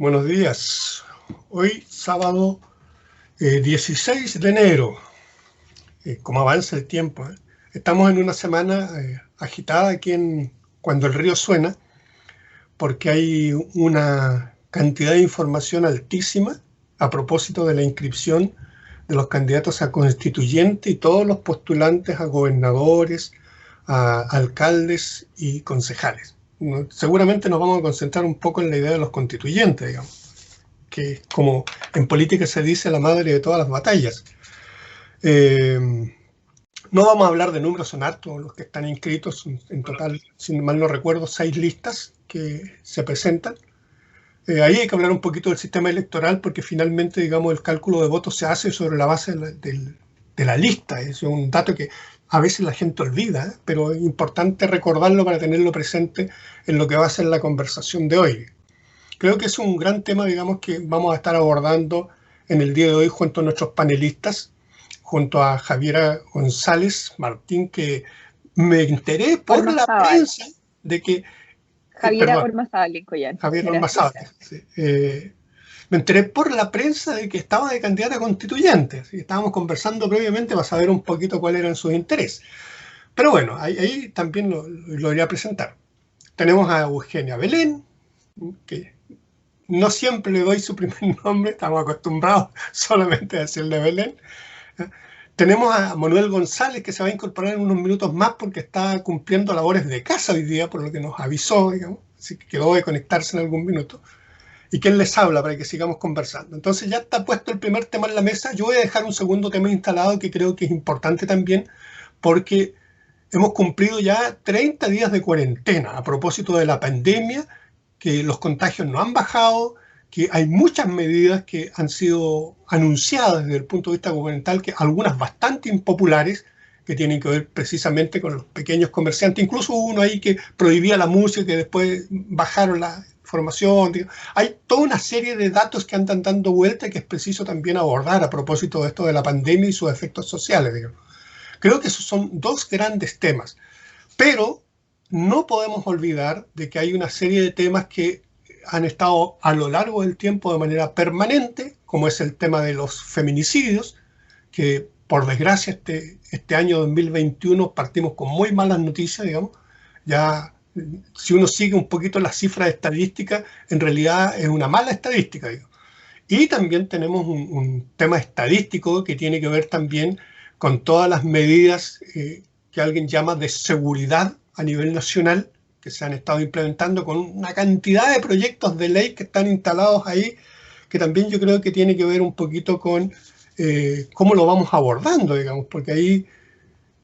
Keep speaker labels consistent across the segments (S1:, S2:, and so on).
S1: Buenos días. Hoy, sábado 16 de enero, como avanza el tiempo, estamos en una semana agitada aquí en Cuando el río suena, porque hay una cantidad de información altísima a propósito de la inscripción de los candidatos a constituyente y todos los postulantes a gobernadores, a alcaldes y concejales. Seguramente nos vamos a concentrar un poco en la idea de los constituyentes, digamos, que como en política se dice la madre de todas las batallas. No vamos a hablar de números, son hartos los que están inscritos, en total, si mal no recuerdo, 6 listas que se presentan. Ahí hay que hablar un poquito del sistema electoral porque finalmente, digamos, el cálculo de votos se hace sobre la base de la lista. Es un dato que a veces la gente olvida, pero es importante recordarlo para tenerlo presente en lo que va a ser la conversación de hoy. Creo que es un gran tema, digamos, que vamos a estar abordando en el día de hoy junto a nuestros panelistas, junto a Javiera González Martín, que me enteré por la prensa de que...
S2: Javiera Ormazábal en Collán.
S1: Javiera Ormazábal, sí. Me enteré por la prensa de que estaba de candidata a constituyente. ¿Sí? Estábamos conversando previamente para saber un poquito cuáles eran sus intereses. Pero bueno, ahí también lo iré a presentar. Tenemos a Eugenia Belén, que no siempre le doy su primer nombre, estamos acostumbrados solamente a decirle Belén. Tenemos a Manuel González, que se va a incorporar en unos minutos más porque está cumpliendo labores de casa hoy día, por lo que nos avisó, digamos, así que quedó de conectarse en algún minuto. Y quién les habla para que sigamos conversando. Entonces ya está puesto el primer tema en la mesa. Yo voy a dejar un segundo tema instalado que creo que es importante también, porque hemos cumplido ya 30 días de cuarentena a propósito de la pandemia, que los contagios no han bajado, que hay muchas medidas que han sido anunciadas desde el punto de vista gubernamental, que algunas bastante impopulares, que tienen que ver precisamente con los pequeños comerciantes. Incluso hubo uno ahí que prohibía la música, que después bajaron la información. Hay toda una serie de datos que andan dando vuelta y que es preciso también abordar a propósito de esto de la pandemia y sus efectos sociales, digamos. Creo que esos son dos grandes temas, pero no podemos olvidar de que hay una serie de temas que han estado a lo largo del tiempo de manera permanente, como es el tema de los feminicidios, que por desgracia este año 2021 partimos con muy malas noticias, digamos. Ya si uno sigue un poquito las cifras estadísticas, en realidad es una mala estadística, digamos. Y también tenemos un tema estadístico que tiene que ver también con todas las medidas que alguien llama de seguridad a nivel nacional, que se han estado implementando con una cantidad de proyectos de ley que están instalados ahí, que también yo creo que tiene que ver un poquito con cómo lo vamos abordando, digamos, porque ahí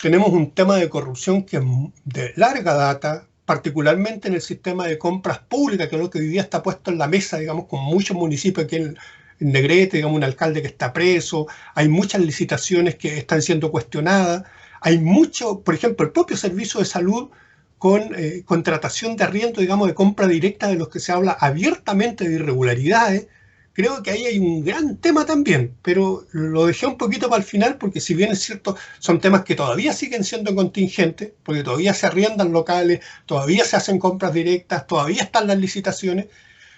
S1: tenemos un tema de corrupción que es de larga data, particularmente en el sistema de compras públicas, que es lo que hoy día está puesto en la mesa, digamos, con muchos municipios aquí en Negrete, digamos, un alcalde que está preso, hay muchas licitaciones que están siendo cuestionadas, hay mucho, por ejemplo, el propio servicio de salud con contratación de arriendo, digamos, de compra directa, de los que se habla abiertamente de irregularidades. Creo que ahí hay un gran tema también, pero lo dejé un poquito para el final porque si bien es cierto, son temas que todavía siguen siendo contingentes, porque todavía se arriendan locales, todavía se hacen compras directas, todavía están las licitaciones.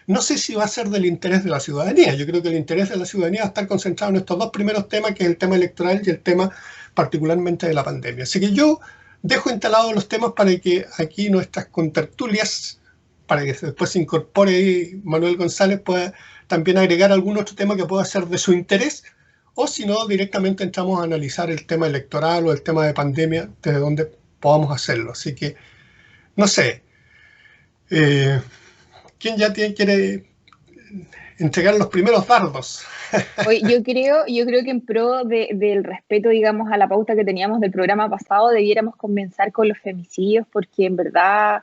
S1: No sé si va a ser del interés de la ciudadanía. Yo creo que el interés de la ciudadanía va a estar concentrado en estos dos primeros temas, que es el tema electoral y el tema particularmente de la pandemia. Así que yo dejo instalados los temas para que aquí nuestras contertulias, para que después se incorpore ahí Manuel González, pueda también agregar algún otro tema que pueda ser de su interés, o si no, directamente entramos a analizar el tema electoral o el tema de pandemia, desde donde podamos hacerlo. Así que, no sé, ¿quién ya quiere entregar los primeros dardos?
S2: Oye, yo creo que en pro del respeto, digamos, a la pauta que teníamos del programa pasado, debiéramos comenzar con los femicidios, porque en verdad,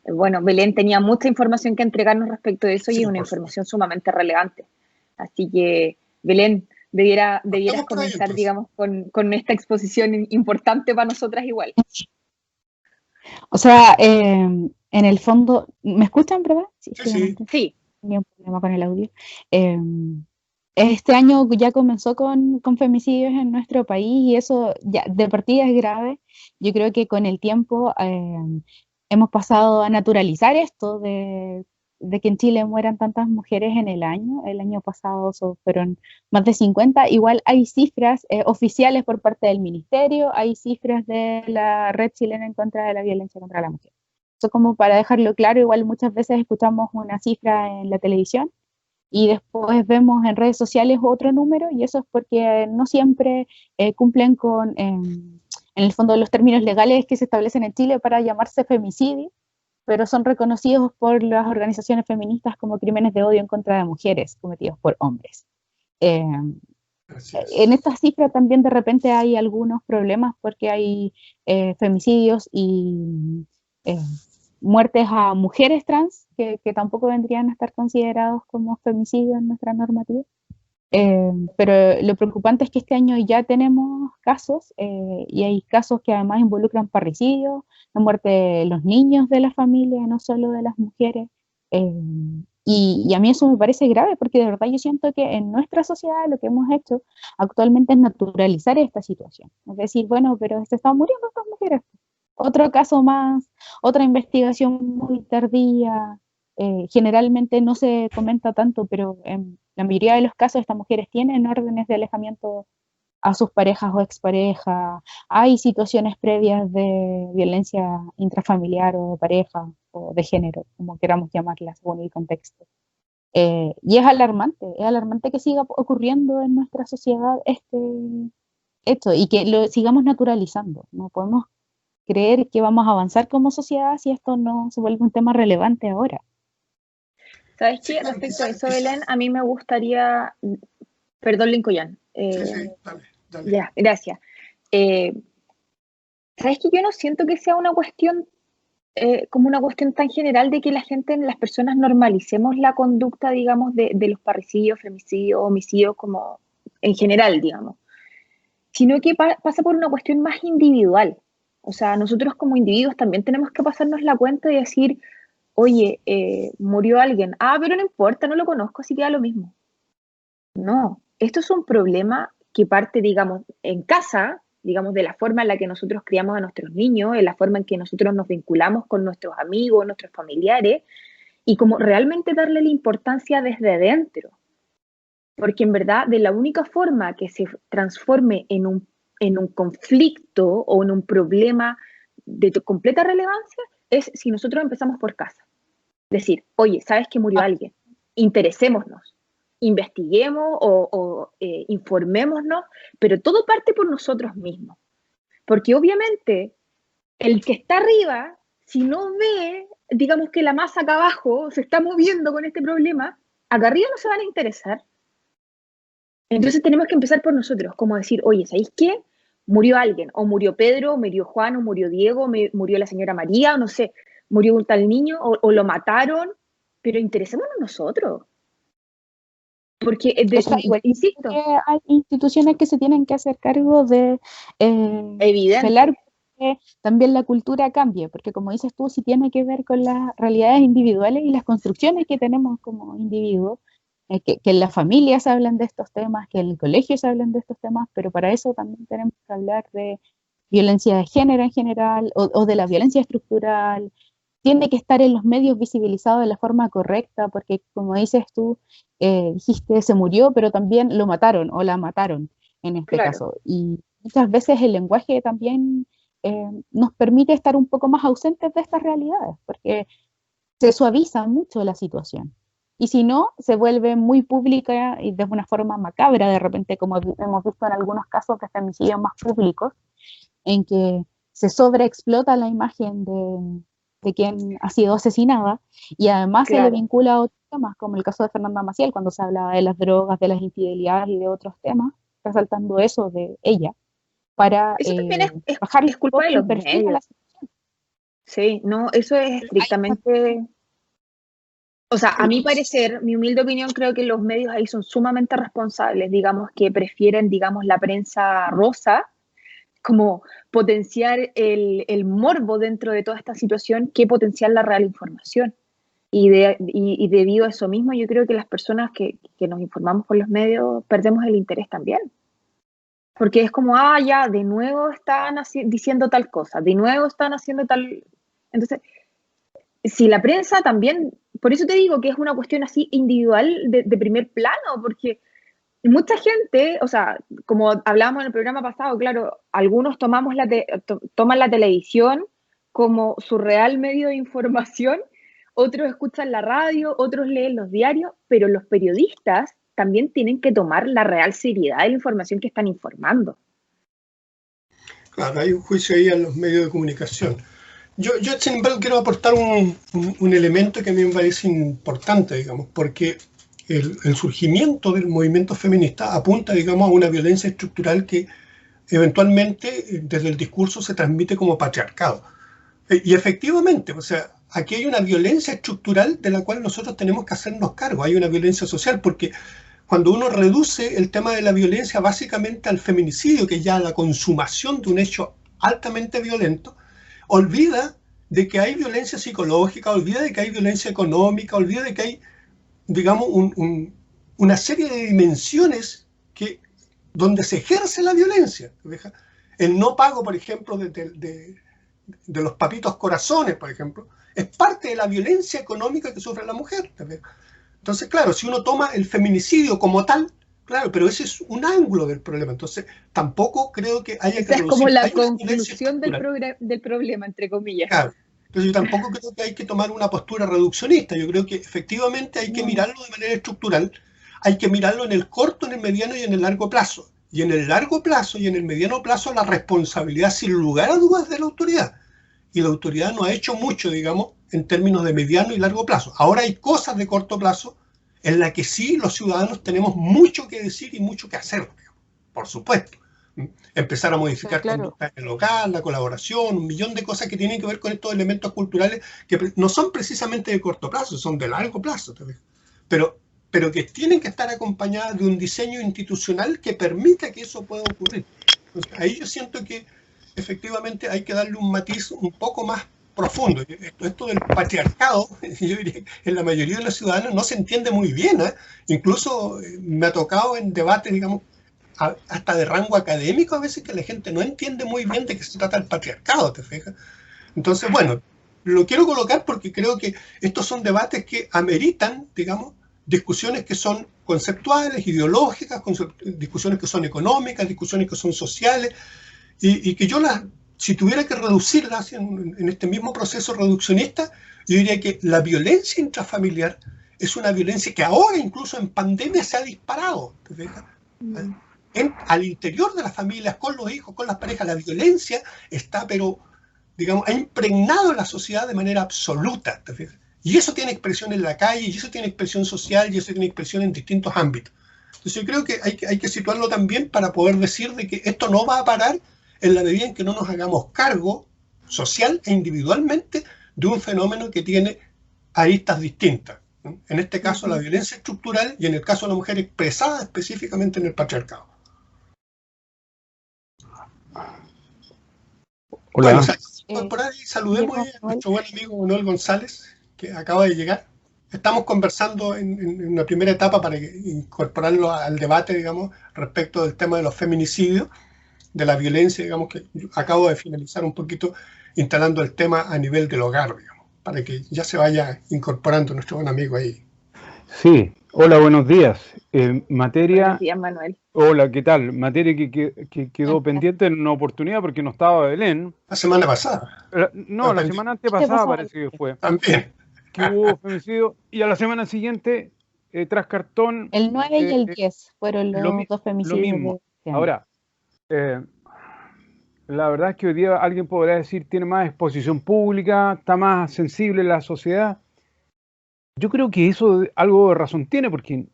S2: bueno, Belén tenía mucha información que entregarnos respecto de eso, sí, y es una información sumamente relevante. Así que, Belén, debieras comenzar, ahí, digamos, con esta exposición importante para nosotras igual.
S3: O sea, en el fondo, ¿me escuchan, verdad?
S2: Sí.
S3: Tenía un problema con el audio. Este año ya comenzó con femicidios en nuestro país y eso ya de partida es grave. Yo creo que con el tiempo hemos pasado a naturalizar esto de de que en Chile mueran tantas mujeres en el año pasado fueron más de 50, igual hay cifras oficiales por parte del ministerio, hay cifras de la Red Chilena en contra de la violencia contra la mujer. Eso como para dejarlo claro, igual muchas veces escuchamos una cifra en la televisión y después vemos en redes sociales otro número, y eso es porque no siempre cumplen con, en el fondo, los términos legales que se establecen en Chile para llamarse femicidio, pero son reconocidos por las organizaciones feministas como crímenes de odio en contra de mujeres cometidos por hombres. En estas cifras también de repente hay algunos problemas porque hay femicidios y muertes a mujeres trans que tampoco vendrían a estar considerados como femicidios en nuestra normativa. Pero lo preocupante es que este año ya tenemos casos y hay casos que además involucran parricidios, la muerte de los niños de la familia, no solo de las mujeres. Y a mí eso me parece grave porque de verdad yo siento que en nuestra sociedad lo que hemos hecho actualmente es naturalizar esta situación. Es decir, bueno, pero se están muriendo estas mujeres. Otro caso más, otra investigación muy tardía. Generalmente no se comenta tanto, pero en la mayoría de los casos estas mujeres tienen órdenes de alejamiento a sus parejas o exparejas, hay situaciones previas de violencia intrafamiliar o de pareja o de género, como queramos llamarlas según el contexto. Y es alarmante que siga ocurriendo en nuestra sociedad esto y que lo sigamos naturalizando. No podemos creer que vamos a avanzar como sociedad si esto no se vuelve un tema relevante ahora.
S2: ¿Sabes qué? Respecto a eso, Belén, a mí me gustaría... Perdón, Lincoln.
S1: Sí, dale.
S2: Ya, gracias. ¿Sabes qué? Yo no siento que sea una cuestión como una cuestión tan general de que las personas normalicemos la conducta, digamos, de los parricidios, femicidios, homicidios, como en general, digamos, sino que pasa por una cuestión más individual. O sea, nosotros como individuos también tenemos que pasarnos la cuenta y decir, oye, murió alguien, pero no importa, no lo conozco, así que da lo mismo. No, esto es un problema que parte, digamos, en casa, digamos, de la forma en la que nosotros criamos a nuestros niños, en la forma en que nosotros nos vinculamos con nuestros amigos, nuestros familiares, y como realmente darle la importancia desde dentro. Porque en verdad, de la única forma que se transforme en un conflicto o en un problema de completa relevancia es si nosotros empezamos por casa. Decir, oye, ¿sabes que murió alguien? Interesémonos, investiguemos o informémonos, pero todo parte por nosotros mismos. Porque obviamente el que está arriba, si no ve, digamos que la masa acá abajo se está moviendo con este problema, acá arriba no se van a interesar. Entonces tenemos que empezar por nosotros, como decir, oye, ¿sabéis qué? Murió alguien, o murió Pedro, o murió Juan, o murió Diego, murió la señora María, o no sé, murió un tal niño, o lo mataron, pero interesémonos nosotros. Porque, insisto,
S3: hay instituciones que se tienen que hacer cargo de velar que también la cultura cambie, porque como dices tú, sí tiene que ver con las realidades individuales y las construcciones que tenemos como individuos, que en las familias hablan de estos temas, que en el colegio se hablan de estos temas, pero para eso también tenemos que hablar de violencia de género en general o de la violencia estructural. Tiene que estar en los medios visibilizado de la forma correcta, porque como dices tú, dijiste se murió, pero también lo mataron o la mataron en este caso. Y muchas veces el lenguaje también nos permite estar un poco más ausentes de estas realidades, porque se suaviza mucho la situación. Y si no, se vuelve muy pública y de una forma macabra, de repente, como hemos visto en algunos casos de femicidios más públicos, en que se sobreexplota la imagen de quien ha sido asesinada, y además se le vincula a otros temas, como el caso de Fernanda Maciel, cuando se hablaba de las drogas, de las infidelidades y de otros temas, resaltando eso de ella, para
S2: eso también
S3: bajar
S2: es culpa de los
S3: perfil a la situación.
S2: Sí, no, eso es estrictamente... O sea, a mi parecer, mi humilde opinión, creo que los medios ahí son sumamente responsables, digamos, que prefieren, digamos, la prensa rosa, como potenciar el morbo dentro de toda esta situación que potenciar la real información. Y debido a eso mismo, yo creo que las personas que nos informamos por los medios perdemos el interés también. Porque es como, ya, de nuevo están diciendo tal cosa, de nuevo están haciendo tal... Entonces, si la prensa también, por eso te digo que es una cuestión así individual de primer plano, porque mucha gente, o sea, como hablábamos en el programa pasado, claro, algunos toman la televisión como su real medio de información, otros escuchan la radio, otros leen los diarios, pero los periodistas también tienen que tomar la real seriedad de la información que están informando.
S1: Claro, hay un juicio ahí en los medios de comunicación. Yo sin embargo, quiero aportar un elemento que a mí me parece importante, digamos, porque el surgimiento del movimiento feminista apunta, digamos, a una violencia estructural que eventualmente desde el discurso se transmite como patriarcado. Y efectivamente, o sea, aquí hay una violencia estructural de la cual nosotros tenemos que hacernos cargo. Hay una violencia social porque cuando uno reduce el tema de la violencia básicamente al feminicidio, que es ya la consumación de un hecho altamente violento, olvida de que hay violencia psicológica, olvida de que hay violencia económica, olvida de que hay, digamos, una serie de dimensiones donde se ejerce la violencia. El no pago, por ejemplo, de los papitos corazones, por ejemplo, es parte de la violencia económica que sufre la mujer. Entonces, claro, si uno toma el feminicidio como tal, claro, pero ese es un ángulo del problema. Entonces, tampoco creo que haya que...
S2: Es como la conclusión del problema, entre comillas.
S1: Claro. Entonces, yo tampoco creo que hay que tomar una postura reduccionista. Yo creo que efectivamente hay que mirarlo de manera estructural, hay que mirarlo en el corto, en el mediano y en el largo plazo. Y en el largo plazo y en el mediano plazo la responsabilidad, sin lugar a dudas, de la autoridad. Y la autoridad no ha hecho mucho, digamos, en términos de mediano y largo plazo. Ahora hay cosas de corto plazo en las que sí los ciudadanos tenemos mucho que decir y mucho que hacer, digamos, por supuesto. Empezar a modificar conductas en el local, la colaboración, un millón de cosas que tienen que ver con estos elementos culturales que no son precisamente de corto plazo, son de largo plazo, pero que tienen que estar acompañadas de un diseño institucional que permita que eso pueda ocurrir. Entonces, ahí yo siento que efectivamente hay que darle un matiz un poco más profundo. Esto del patriarcado, yo diría que en la mayoría de los ciudadanos no se entiende muy bien, ¿eh? Incluso me ha tocado en debates, digamos, hasta de rango académico a veces, que la gente no entiende muy bien de qué se trata el patriarcado, ¿te fijas? Entonces, bueno, lo quiero colocar porque creo que estos son debates que ameritan, digamos, discusiones que son conceptuales, ideológicas, discusiones que son económicas, discusiones que son sociales, y que yo si tuviera que reducirlas en este mismo proceso reduccionista, yo diría que la violencia intrafamiliar es una violencia que ahora, incluso en pandemia, se ha disparado. ¿Te fijas? Al interior de las familias, con los hijos, con las parejas, la violencia está, pero, digamos, ha impregnado la sociedad de manera absoluta. ¿Te fijas? Y eso tiene expresión en la calle, y eso tiene expresión social, y eso tiene expresión en distintos ámbitos. Entonces yo creo que hay que situarlo también para poder decir de que esto no va a parar en la medida en que no nos hagamos cargo social e individualmente de un fenómeno que tiene aristas distintas. ¿No? En este caso la violencia estructural y en el caso de la mujer expresada específicamente en el patriarcado.
S4: Hola.
S1: Bueno, por ahí saludemos a nuestro buen amigo Manuel González, que acaba de llegar. Estamos conversando en una primera etapa para incorporarlo al debate, digamos, respecto del tema de los feminicidios, de la violencia, digamos, que acabo de finalizar un poquito instalando el tema a nivel del hogar, digamos, para que ya se vaya incorporando nuestro buen amigo ahí.
S4: Sí, hola, buenos días. Materia...
S2: Buenos días, Manuel.
S4: Hola, ¿qué tal? Materia que quedó pendiente en una oportunidad porque no estaba Belén.
S1: La semana pasada.
S4: La semana antepasada parece que fue.
S1: También.
S4: Que hubo femicidio y a la semana siguiente, tras cartón...
S3: El 9 y el 10 fueron los dos femicidios.
S4: Lo mismo. Ahora, la verdad es que hoy día alguien podrá decir tiene más exposición pública, está más sensible la sociedad. Yo creo que eso algo de razón tiene, porque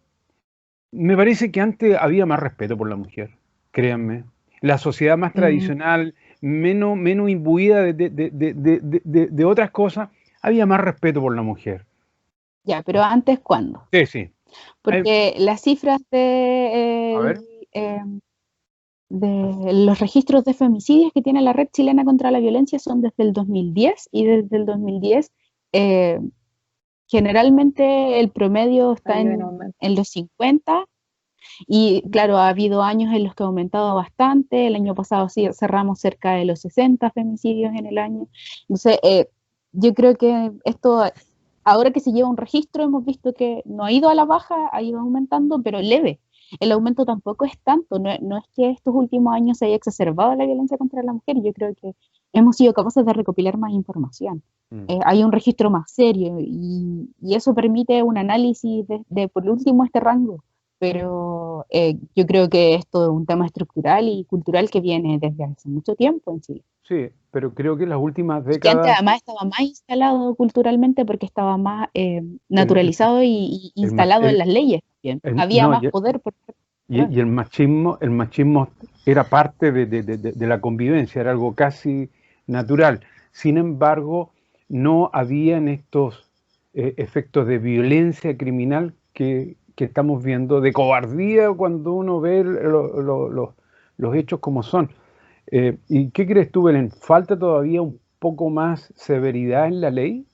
S4: me parece que antes había más respeto por la mujer, créanme. La sociedad más tradicional, menos imbuida de otras cosas, había más respeto por la mujer.
S3: Ya, pero ¿antes cuándo?
S4: Sí.
S3: Porque las cifras de los registros de femicidios que tiene la Red Chilena contra la Violencia son desde el 2010, y desde el 2010 generalmente el promedio está en los 50, y claro, ha habido años en los que ha aumentado bastante. El año pasado sí cerramos cerca de los 60 femicidios en el año. Entonces, yo creo que esto, ahora que se lleva un registro, hemos visto que no ha ido a la baja, ha ido aumentando, pero leve. El aumento tampoco es tanto, no es que estos últimos años se haya exacerbado la violencia contra la mujer, yo creo que hemos sido capaces de recopilar más información. Hay un registro más serio y eso permite un análisis de, por último, este rango. Pero yo creo que esto es un tema estructural y cultural que viene desde hace mucho tiempo en Chile.
S4: Sí, pero creo que en las últimas
S3: Y que antes
S4: décadas
S3: además estaba más instalado culturalmente porque estaba más
S4: el,
S3: naturalizado y
S4: el, ma-
S3: instalado en las leyes también. Había
S4: no,
S3: más poder por parte del poder.
S4: y el machismo era parte de la convivencia, era algo casi natural. Sin embargo, no habían estos efectos de violencia criminal que estamos viendo, de cobardía cuando uno ve los hechos como son. ¿Y qué crees tú, Belén? ¿Falta todavía un poco más severidad en la ley?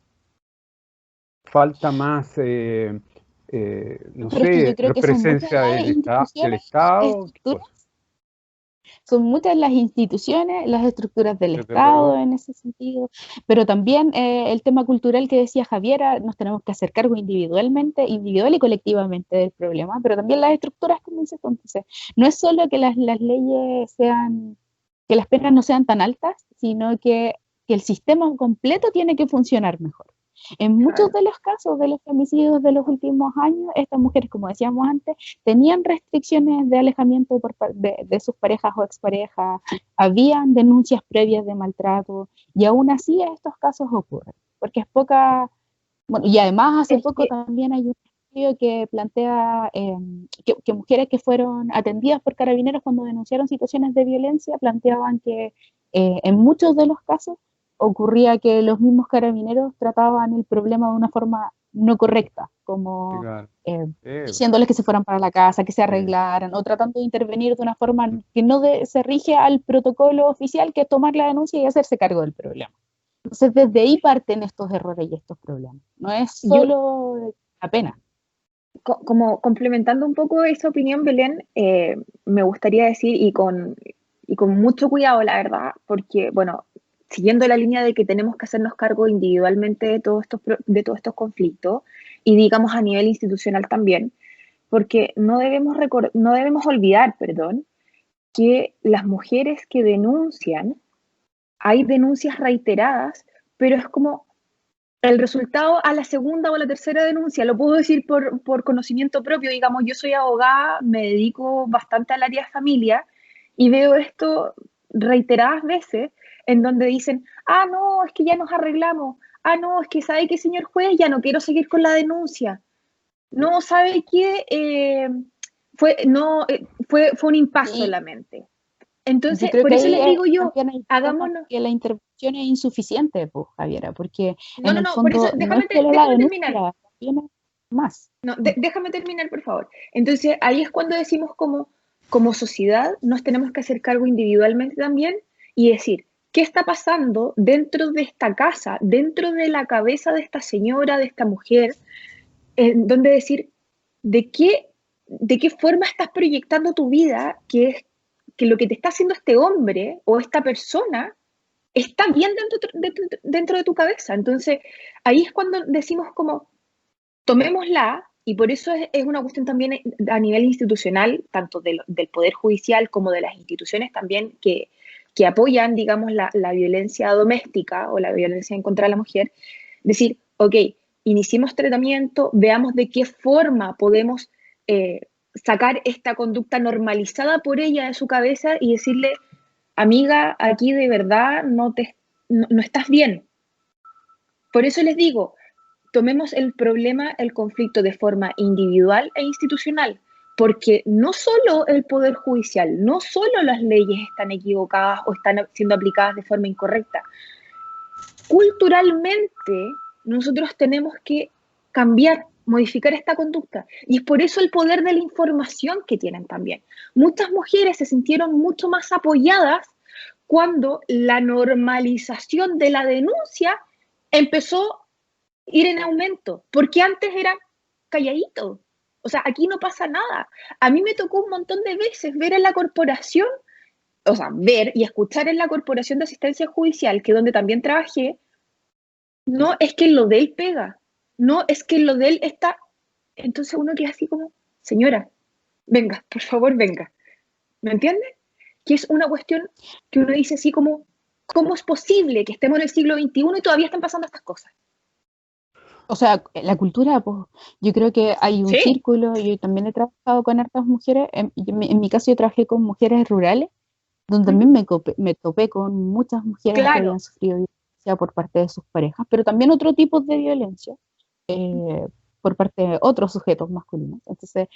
S4: ¿Falta más, no
S3: Pero es que yo
S4: sé,
S3: creo que son muchas
S4: presencia
S3: las
S4: del
S3: instituciones, las
S4: Estado? ¿Qué
S3: estructuras,
S4: cosa?
S3: son muchas las instituciones, las estructuras del
S4: ¿Estás de acuerdo?
S3: Estado en ese sentido, pero también el tema cultural que decía Javiera, nos tenemos que hacer cargo individualmente, individual y colectivamente del problema, pero también las estructuras, como dices tú. Entonces, no es solo que las leyes sean, que las penas no sean tan altas, sino que el sistema completo tiene que funcionar mejor. En muchos
S2: Claro.
S3: de los casos de los femicidios de los últimos años, estas mujeres, como decíamos antes, tenían restricciones de alejamiento de sus parejas o exparejas, habían denuncias previas de maltrato, y aún así estos casos ocurren, porque es poca, bueno, y además hace
S2: Es
S3: poco
S2: que,
S3: también hay un estudio que plantea que mujeres que fueron atendidas por carabineros cuando denunciaron situaciones de violencia planteaban que en muchos de los casos ocurría que los mismos carabineros trataban el problema de una forma no correcta,
S4: Sí,
S3: como
S4: claro.
S3: diciéndoles que se fueran para la casa, que se
S4: Eh,
S3: arreglaran, o tratando de intervenir de una forma que no se rige al protocolo oficial, que es tomar la denuncia y hacerse cargo del problema. Entonces, desde ahí parten estos errores y estos problemas. No es
S2: yo,
S3: solo la pena.
S2: como complementando un poco esa opinión, Belén, me gustaría decir, y con mucho cuidado, la verdad, porque, bueno, siguiendo la línea de que tenemos que hacernos cargo individualmente de todos estos conflictos, y digamos a nivel institucional también, porque no debemos olvidar, perdón, que las mujeres que denuncian, hay denuncias reiteradas, pero es como el resultado a la segunda o a la tercera denuncia. Lo puedo decir por conocimiento propio. Digamos, yo soy abogada, me dedico bastante al área de familia y veo esto reiteradas veces en donde dicen, ah, no, es que ya nos arreglamos, ah, no, es que sabe que señor juez, ya no quiero seguir con la denuncia, no, sabe que no, fue un impasse
S3: Y
S2: solamente.
S3: yo
S2: Entonces,
S3: creo
S2: por
S3: que
S2: eso
S3: ahí
S2: les digo yo,
S3: también hay temas
S2: hagámonos.
S3: que la intervención es insuficiente, pues, Javiera, porque
S2: No,
S3: en
S2: no,
S3: el
S2: no, por eso,
S3: fondo no es solo la
S2: déjame terminar.
S3: denuncia, también es más.
S2: No, déjame terminar, por favor. Entonces, ahí es cuando decimos como sociedad nos tenemos que hacer cargo individualmente también y decir, ¿qué está pasando dentro de esta casa, dentro de la cabeza de esta señora, de esta mujer? En donde decir, ¿de qué forma estás proyectando tu vida? Que lo que te está haciendo este hombre o esta persona está bien dentro de tu cabeza. Entonces, ahí es cuando decimos como, tomémosla, y por eso es una cuestión también a nivel institucional, tanto del Poder Judicial como de las instituciones también que apoyan, digamos, la violencia doméstica o la violencia en contra de la mujer, decir, ok, iniciemos tratamiento, veamos de qué forma podemos sacar esta conducta normalizada por ella de su cabeza y decirle, amiga, aquí de verdad no estás bien. Por eso les digo, tomemos el problema, el conflicto de forma individual e institucional, porque no solo el Poder Judicial, no solo las leyes están equivocadas o están siendo aplicadas de forma incorrecta. Culturalmente, nosotros tenemos que cambiar, modificar esta conducta. Y es por eso el poder de la información que tienen también. Muchas mujeres se sintieron mucho más apoyadas cuando la normalización de la denuncia empezó ir en aumento, porque antes era calladito. O sea, aquí no pasa nada. A mí me tocó un montón de veces ver en la corporación, o sea, ver y escuchar en la Corporación de Asistencia Judicial, que es donde también trabajé, no, es que lo de él pega, no, es que lo de él está, entonces uno queda así como, señora, venga, por favor, venga, ¿me entiendes? Que es una cuestión que uno dice así como, ¿cómo es posible que estemos en el siglo XXI y todavía están pasando estas cosas?
S3: O sea, la cultura, pues, yo creo que hay un
S2: Sí,
S3: círculo, yo también he trabajado con hartas mujeres, en mi caso yo trabajé con mujeres rurales, donde también me topé con muchas mujeres que
S2: claro,
S3: habían sufrido violencia por parte de sus parejas, pero también otro tipo de violencia por parte de otros sujetos masculinos. Entonces,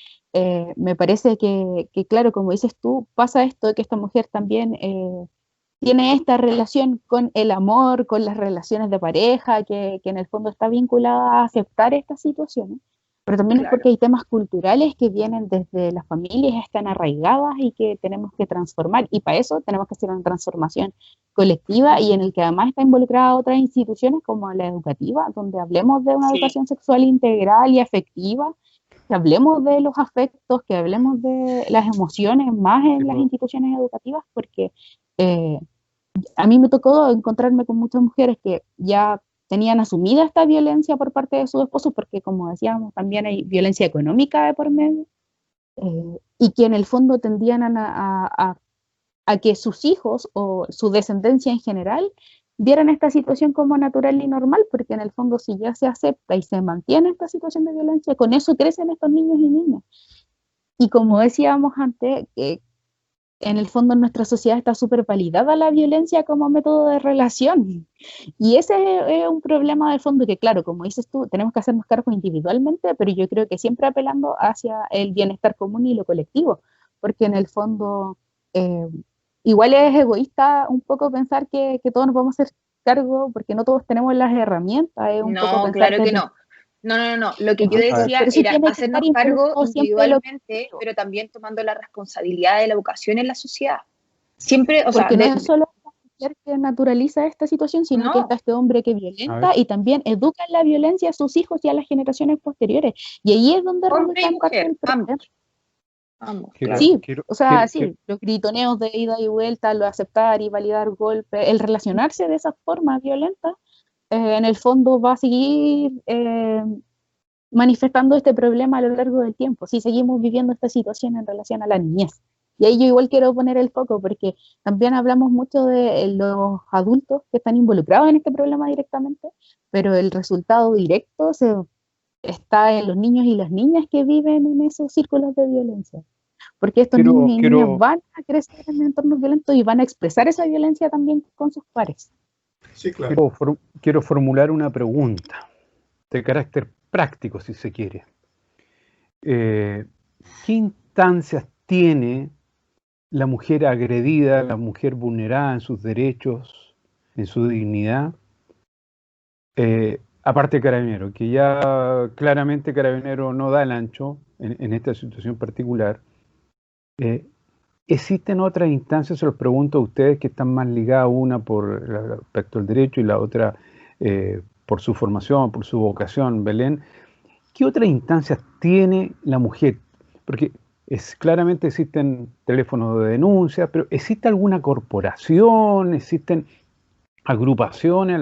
S3: me parece que, claro, como dices tú, pasa esto de que esta mujer también tiene esta relación con el amor, con las relaciones de pareja, que en el fondo está vinculada a aceptar estas situaciones, pero también es
S2: claro,
S3: porque hay temas culturales que vienen desde las familias, están arraigadas y que tenemos que transformar, y para eso tenemos que hacer una transformación colectiva y en el que además está involucrada otras instituciones como la educativa, donde hablemos de una
S2: sí,
S3: educación sexual integral y afectiva, que hablemos de los afectos, que hablemos de las emociones más en las
S4: Tipo,
S3: instituciones educativas, porque eh, a mí me tocó encontrarme con muchas mujeres que ya tenían asumida esta violencia por parte de sus esposos, porque como decíamos, también hay violencia económica de por medio, y que en el fondo tendían a que sus hijos o su descendencia en general vieran esta situación como natural y normal, porque en el fondo si ya se acepta y se mantiene esta situación de violencia, con eso crecen estos niños y niñas. Y como decíamos antes, en el fondo en nuestra sociedad está súper validada la violencia como método de relación. Y ese es un problema de fondo que, claro, como dices tú, tenemos que hacernos cargo individualmente, pero yo creo que siempre apelando hacia el bienestar común y lo colectivo, porque en el fondo eh, igual es egoísta un poco pensar que todos nos vamos a hacer cargo, porque no todos tenemos las herramientas, es un poco
S2: no,
S3: pensar
S2: claro que
S3: desde...
S2: no. No, no, no, no. Lo que yo
S3: Entonces,
S4: a ver,
S2: decía
S3: por eso
S2: era
S3: tiene que estar
S2: hacernos cargo
S3: involucrado siempre lo
S2: individualmente, pero también tomando la responsabilidad de la educación en la sociedad. Siempre, o sea,
S3: porque no es solo la mujer que naturaliza esta situación, sino que está
S2: no,
S3: este hombre que
S4: a ver,
S3: violenta y también educa en la violencia a sus hijos y a las generaciones posteriores. Y ahí es donde
S2: hombre
S3: radica
S2: y
S3: en parte
S2: mujer,
S3: el problema.
S2: ambos, claro.
S4: quiero,
S3: Sí,
S4: quiero,
S3: o sea,
S4: quiero,
S3: sí, los gritoneos de ida y vuelta, lo aceptar y validar golpes, el relacionarse de esa forma violenta, en el fondo va a seguir manifestando este problema a lo largo del tiempo, si seguimos viviendo esta situación en relación a la niñez. Y ahí yo igual quiero poner el foco, porque también hablamos mucho de los adultos que están involucrados en este problema directamente, pero el resultado directo está en los niños y las niñas que viven en esos círculos de violencia. Porque estos niños
S4: quiero,
S3: y niñas
S4: quiero,
S3: van a crecer en entornos violentos y van a expresar esa violencia también con sus pares.
S1: Sí, claro.
S4: quiero formular una pregunta de carácter práctico, si se quiere. ¿Qué instancias tiene la mujer agredida, la mujer vulnerada en sus derechos, en su dignidad, aparte de Carabinero, que ya claramente Carabinero no da el ancho en esta situación particular? Eh, ¿Existen otras instancias? Se los pregunto a ustedes que están más ligadas, una por respecto al derecho y la otra por su formación, por su vocación, Belén. ¿Qué otras instancias tiene la mujer? Porque claramente existen teléfonos de denuncia, pero ¿existe alguna corporación, existen agrupaciones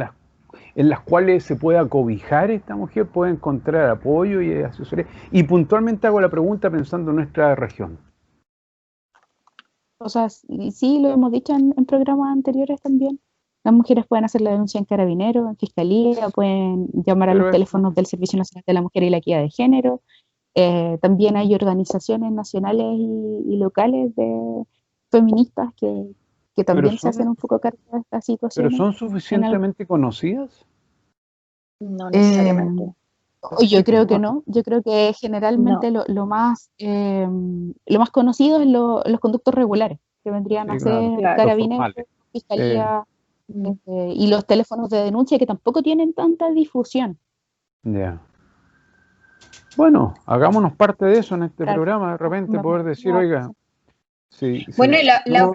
S4: en las cuales se pueda cobijar esta mujer, puede encontrar apoyo y asesoría? Y puntualmente hago la pregunta pensando en nuestra región.
S3: O sea, sí, lo hemos dicho en programas anteriores también. Las mujeres pueden hacer la denuncia en Carabineros, en Fiscalía, pueden llamar a los
S4: Pero eso,
S3: teléfonos del Servicio Nacional de la Mujer y la Equidad de Género. También hay organizaciones nacionales y locales de feministas que
S4: pero
S3: también se hacen
S4: son,
S3: un poco cargo de estas
S4: pero
S3: situaciones.
S4: son
S3: En algo.
S4: suficientemente conocidas.
S2: No
S3: Eh,
S2: necesariamente.
S3: yo
S4: Sí, pues,
S3: creo que
S4: no.
S3: no. Yo creo que
S2: No.
S3: generalmente lo más conocido es los conductos regulares, que vendrían a
S4: Sí, claro,
S3: ser
S2: Claro.
S4: los
S3: Carabineros,
S4: formales.
S3: Fiscalía,
S2: Mm.
S3: y los teléfonos de denuncia que tampoco tienen tanta difusión.
S4: Ya. Bueno, hagámonos parte de eso en este
S3: Claro,
S4: programa, de repente
S3: me
S4: poder decir,
S3: gustaría
S4: oiga, sí,
S2: Bueno,
S4: sí,
S2: y la
S4: no,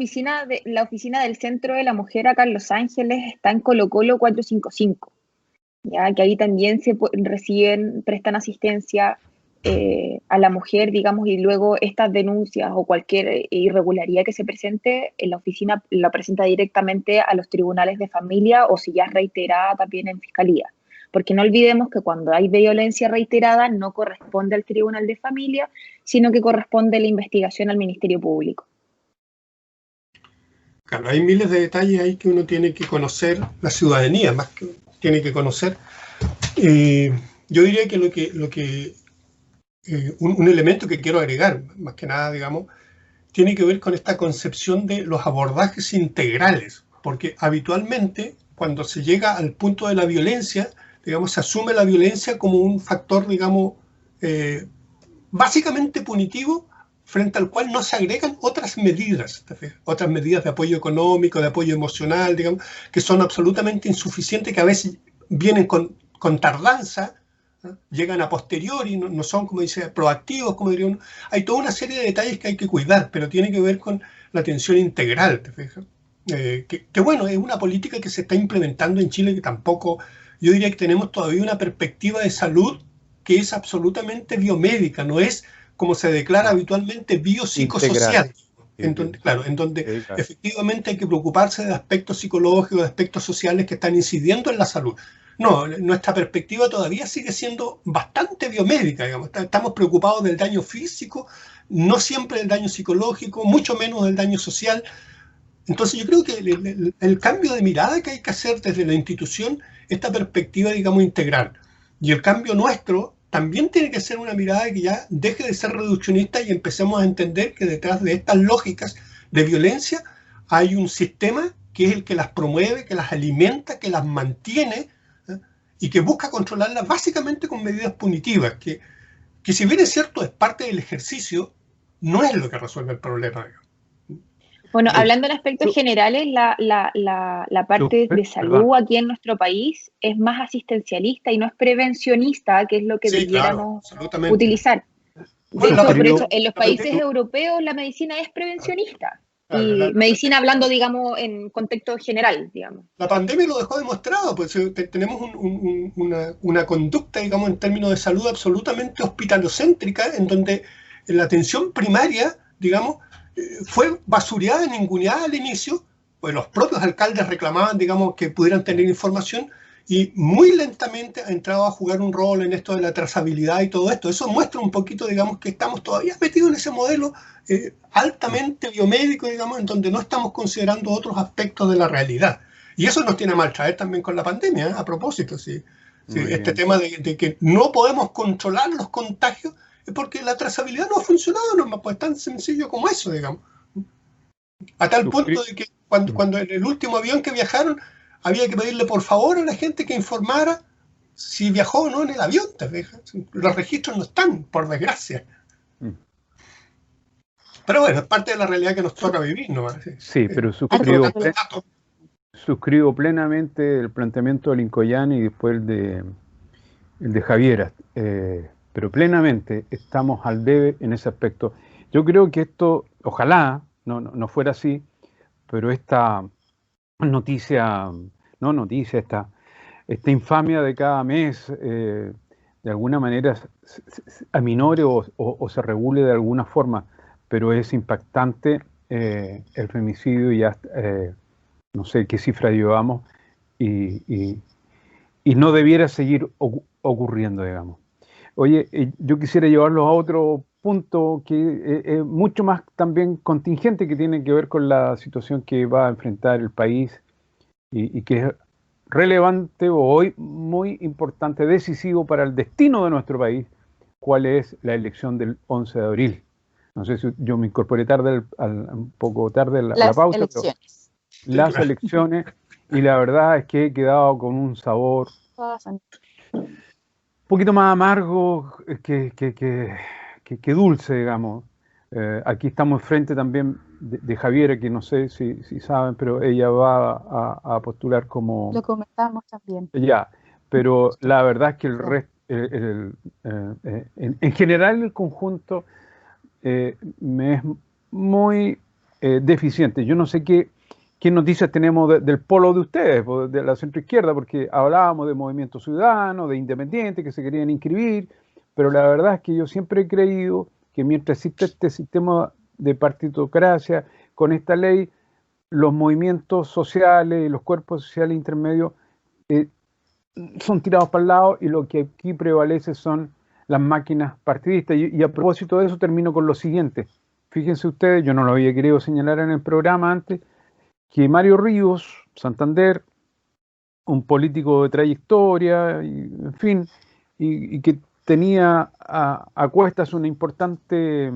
S2: oficina del Centro de la Mujer acá en Los Ángeles está en Colo Colo 455, ya que ahí también reciben, prestan asistencia a la mujer, digamos, y luego estas denuncias o cualquier irregularidad que se presente en la oficina la presenta directamente a los tribunales de familia o si ya es reiterada también en fiscalía. porque no olvidemos que cuando hay violencia reiterada no corresponde al Tribunal de Familia, sino que corresponde la investigación al Ministerio Público.
S1: Claro, hay miles de detalles ahí que uno tiene que conocer, la ciudadanía más que tiene que conocer. Yo diría que un elemento que quiero agregar, más que nada, digamos, tiene que ver con esta concepción de los abordajes integrales, porque habitualmente cuando se llega al punto de la violencia, digamos, se asume la violencia como un factor, digamos, básicamente punitivo, frente al cual no se agregan otras medidas de apoyo económico, de apoyo emocional, digamos, que son absolutamente insuficientes, que a veces vienen con tardanza, ¿no? Llegan a posteriori, no son, como dice, proactivos, como diría uno. Hay toda una serie de detalles que hay que cuidar, pero tiene que ver con la atención integral, ¿te fijas? Que bueno, es una política que se está implementando en Chile, que tampoco, yo diría que tenemos todavía una perspectiva de salud que es absolutamente biomédica, no es como se declara habitualmente biopsicosocial, en donde efectivamente hay que preocuparse de aspectos psicológicos, de aspectos sociales que están incidiendo en la salud. No, nuestra perspectiva todavía sigue siendo bastante biomédica, digamos. Estamos preocupados del daño físico, no siempre del daño psicológico, mucho menos del daño social. Entonces yo creo que el cambio de mirada que hay que hacer desde la institución, esta perspectiva, digamos, integral. Y el cambio nuestro también tiene que ser una mirada que ya deje de ser reduccionista y empecemos a entender que detrás de estas lógicas de violencia hay un sistema que es el que las promueve, que las alimenta, que las mantiene, ¿eh? Y que busca controlarlas básicamente con medidas punitivas, que si bien es cierto, es parte del ejercicio, no es lo que resuelve el problema.
S2: Bueno, hablando en aspectos generales, la parte de salud aquí en nuestro país es más asistencialista y no es prevencionista, que es lo que debiéramos utilizar. De hecho, en los países europeos la medicina es prevencionista. Y medicina hablando, digamos, en contexto general, digamos.
S1: La pandemia lo dejó demostrado, pues tenemos una conducta, digamos, en términos de salud absolutamente hospitalocéntrica, en donde la atención primaria, digamos, fue basureada, ninguneada al inicio, pues los propios alcaldes reclamaban, digamos, que pudieran tener información, y muy lentamente ha entrado a jugar un rol en esto de la trazabilidad y todo esto. Eso muestra un poquito, digamos, que estamos todavía metidos en ese modelo altamente biomédico, digamos, en donde no estamos considerando otros aspectos de la realidad. Y eso nos tiene a mal traer también con la pandemia, ¿eh? A propósito, sí, este tema de que no podemos controlar los contagios es porque la trazabilidad no ha funcionado, no pues tan sencillo como eso, digamos. A tal punto de que cuando en el último avión que viajaron, había que pedirle por favor a la gente que informara si viajó o no en el avión, ¿te fijas? Los registros no están, por desgracia. Pero bueno, es parte de la realidad que nos toca vivir, ¿no?
S4: Sí, pero suscribo plenamente el planteamiento de Lincoln y después el de Javiera. Pero plenamente estamos al debe en ese aspecto. Yo creo que esto, ojalá no fuera así, pero esta esta infamia de cada mes de alguna manera aminore o se regule de alguna forma, pero es impactante el femicidio, ya no sé qué cifra llevamos, y no debiera seguir ocurriendo, digamos. Oye, yo quisiera llevarlos a otro punto que es mucho más también contingente, que tiene que ver con la situación que va a enfrentar el país y que es relevante o hoy muy importante, decisivo para el destino de nuestro país, cuál es la elección del 11 de abril. No sé si yo me incorporé tarde, un poco tarde la pausa. Las elecciones, y la verdad es que he quedado con un sabor un poquito más amargo que dulce, digamos. Aquí estamos frente también de Javiera, que no sé si saben, pero ella va a postular como...
S3: Lo comentamos también.
S4: Ya, pero la verdad es que el resto, en general el conjunto me es muy deficiente. Yo no sé qué noticias tenemos del polo de ustedes, de la centroizquierda, porque hablábamos de Movimiento Ciudadano, de Independientes que se querían inscribir, pero la verdad es que yo siempre he creído que mientras existe este sistema de partitocracia, con esta ley, los movimientos sociales y los cuerpos sociales intermedios son tirados para el lado y lo que aquí prevalece son las máquinas partidistas. Y a propósito de eso termino con lo siguiente. Fíjense ustedes, yo no lo había querido señalar en el programa antes, que Mario Ríos, Santander, un político de trayectoria, y, en fin, y que tenía a cuestas una importante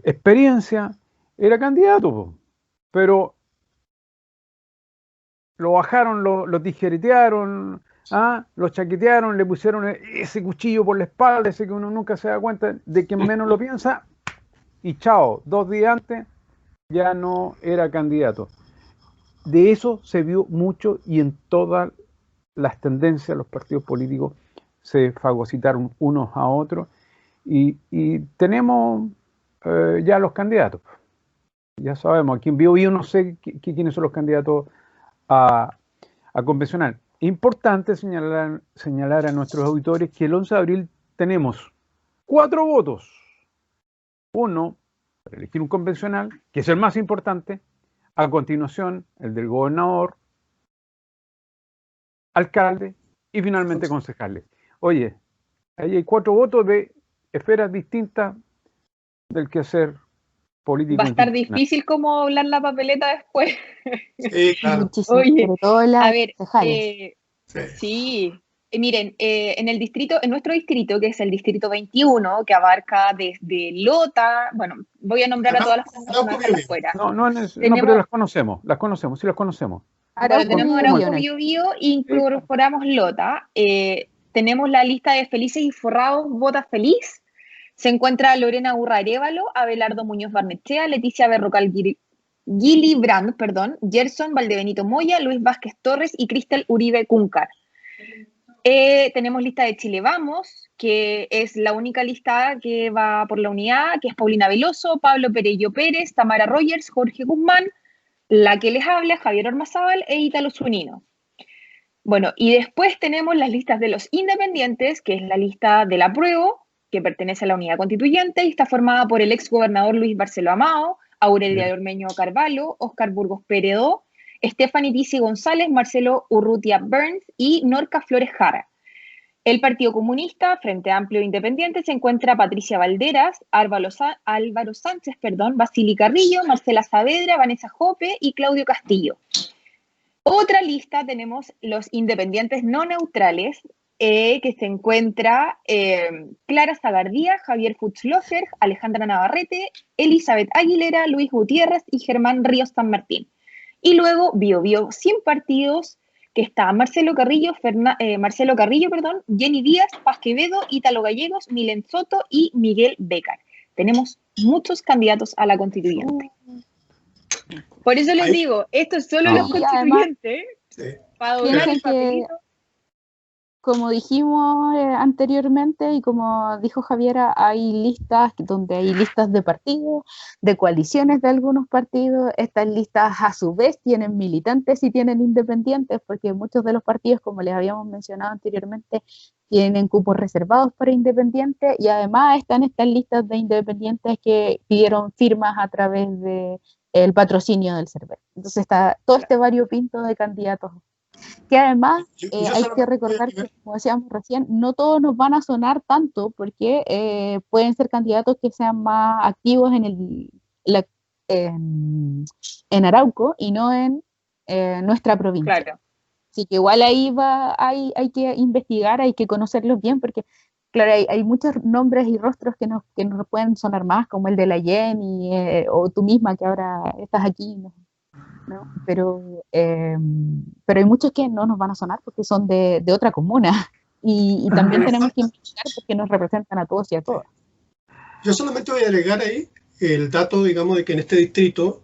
S4: experiencia, era candidato, pero lo bajaron, lo tijeretearon, lo chaquetearon, le pusieron ese cuchillo por la espalda, ese que uno nunca se da cuenta de quien menos lo piensa, y chao, 2 días antes ya no era candidato. De eso se vio mucho y en todas las tendencias los partidos políticos se fagocitaron unos a otros y tenemos ya los candidatos. Ya sabemos, aquí en Biobío no sé quiénes son los candidatos a convencional. Importante señalar a nuestros auditores que el 11 de abril tenemos 4 votos. Uno para elegir un convencional, que es el más importante. A continuación, el del gobernador, alcalde y finalmente concejales. Oye, ahí hay 4 votos de esferas distintas del quehacer político.
S2: Va a estar difícil como hablar la papeleta después.
S1: Sí, claro.
S3: Muchísimo,
S2: Oye,
S3: sobre todo las
S2: a ver,
S3: concejales.
S2: sí. Miren, en nuestro distrito, que es el distrito 21, que abarca desde Lota, bueno, voy a nombrar a todas las personas que están afuera.
S4: No, pero las conocemos, sí las conocemos.
S2: Bueno, tenemos Arauco, Biobío, incorporamos Lota. Tenemos la lista de Felices y Forrados, Vota Feliz. Se encuentra Lorena Urra Arévalo, Abelardo Muñoz Barnechea, Leticia Berrocal Gillibrand, Gerson Valdebenito Moya, Luis Vázquez Torres y Cristel Uribe Cuncar. Tenemos lista de Chile Vamos, que es la única lista que va por la unidad, que es Paulina Veloso, Pablo Perello Pérez, Tamara Rogers, Jorge Guzmán, la que les habla, Javier Ormazábal e Ítalo Zunino. Bueno, y después tenemos las listas de los independientes, que es la lista del apruebo, que pertenece a la unidad constituyente y está formada por el ex gobernador Luis Barceló Amao, Aurelia de Ormeño Carvalho, Óscar Burgos Peredó, Stephanie Tizi González, Marcelo Urrutia Burns y Norca Flores Jara. El Partido Comunista, Frente Amplio e Independiente, se encuentra Patricia Valderas, Álvaro Sánchez, Basili Carrillo, Marcela Saavedra, Vanessa Jope y Claudio Castillo. Otra lista tenemos los independientes no neutrales, que se encuentra Clara Zagardía, Javier Fuchslocher, Alejandra Navarrete, Elizabeth Aguilera, Luis Gutiérrez y Germán Ríos San Martín. Y luego Biobío sin partidos, que está Marcelo Carrillo, Jenny Díaz, Paz Quevedo, Ítalo Gallegos, Milen Soto y Miguel Bécar. Tenemos muchos candidatos a la constituyente. Por eso les digo, esto es solo los constituyentes. Para doblar el papelito.
S3: Como dijimos anteriormente y como dijo Javiera, hay listas donde hay listas de partidos, de coaliciones de algunos partidos. Estas listas a su vez tienen militantes y tienen independientes, porque muchos de los partidos, como les habíamos mencionado anteriormente, tienen cupos reservados para independientes y además están estas listas de independientes que pidieron firmas a través del patrocinio del CERVEL. Entonces está todo este variopinto de candidatos. Que además hay que recordar que, como decíamos recién, no todos nos van a sonar tanto porque pueden ser candidatos que sean más activos en Arauco y no en nuestra provincia.
S2: Claro.
S3: Así que igual ahí hay que investigar, hay que conocerlos bien porque, claro, hay muchos nombres y rostros que nos pueden sonar más, como el de la Jenny o tú misma que ahora estás aquí, ¿no? Pero hay muchos que no nos van a sonar porque son de otra comuna y también tenemos que investigar porque nos representan a todos y a todas.
S1: Yo solamente voy a agregar ahí el dato, digamos, de que en este distrito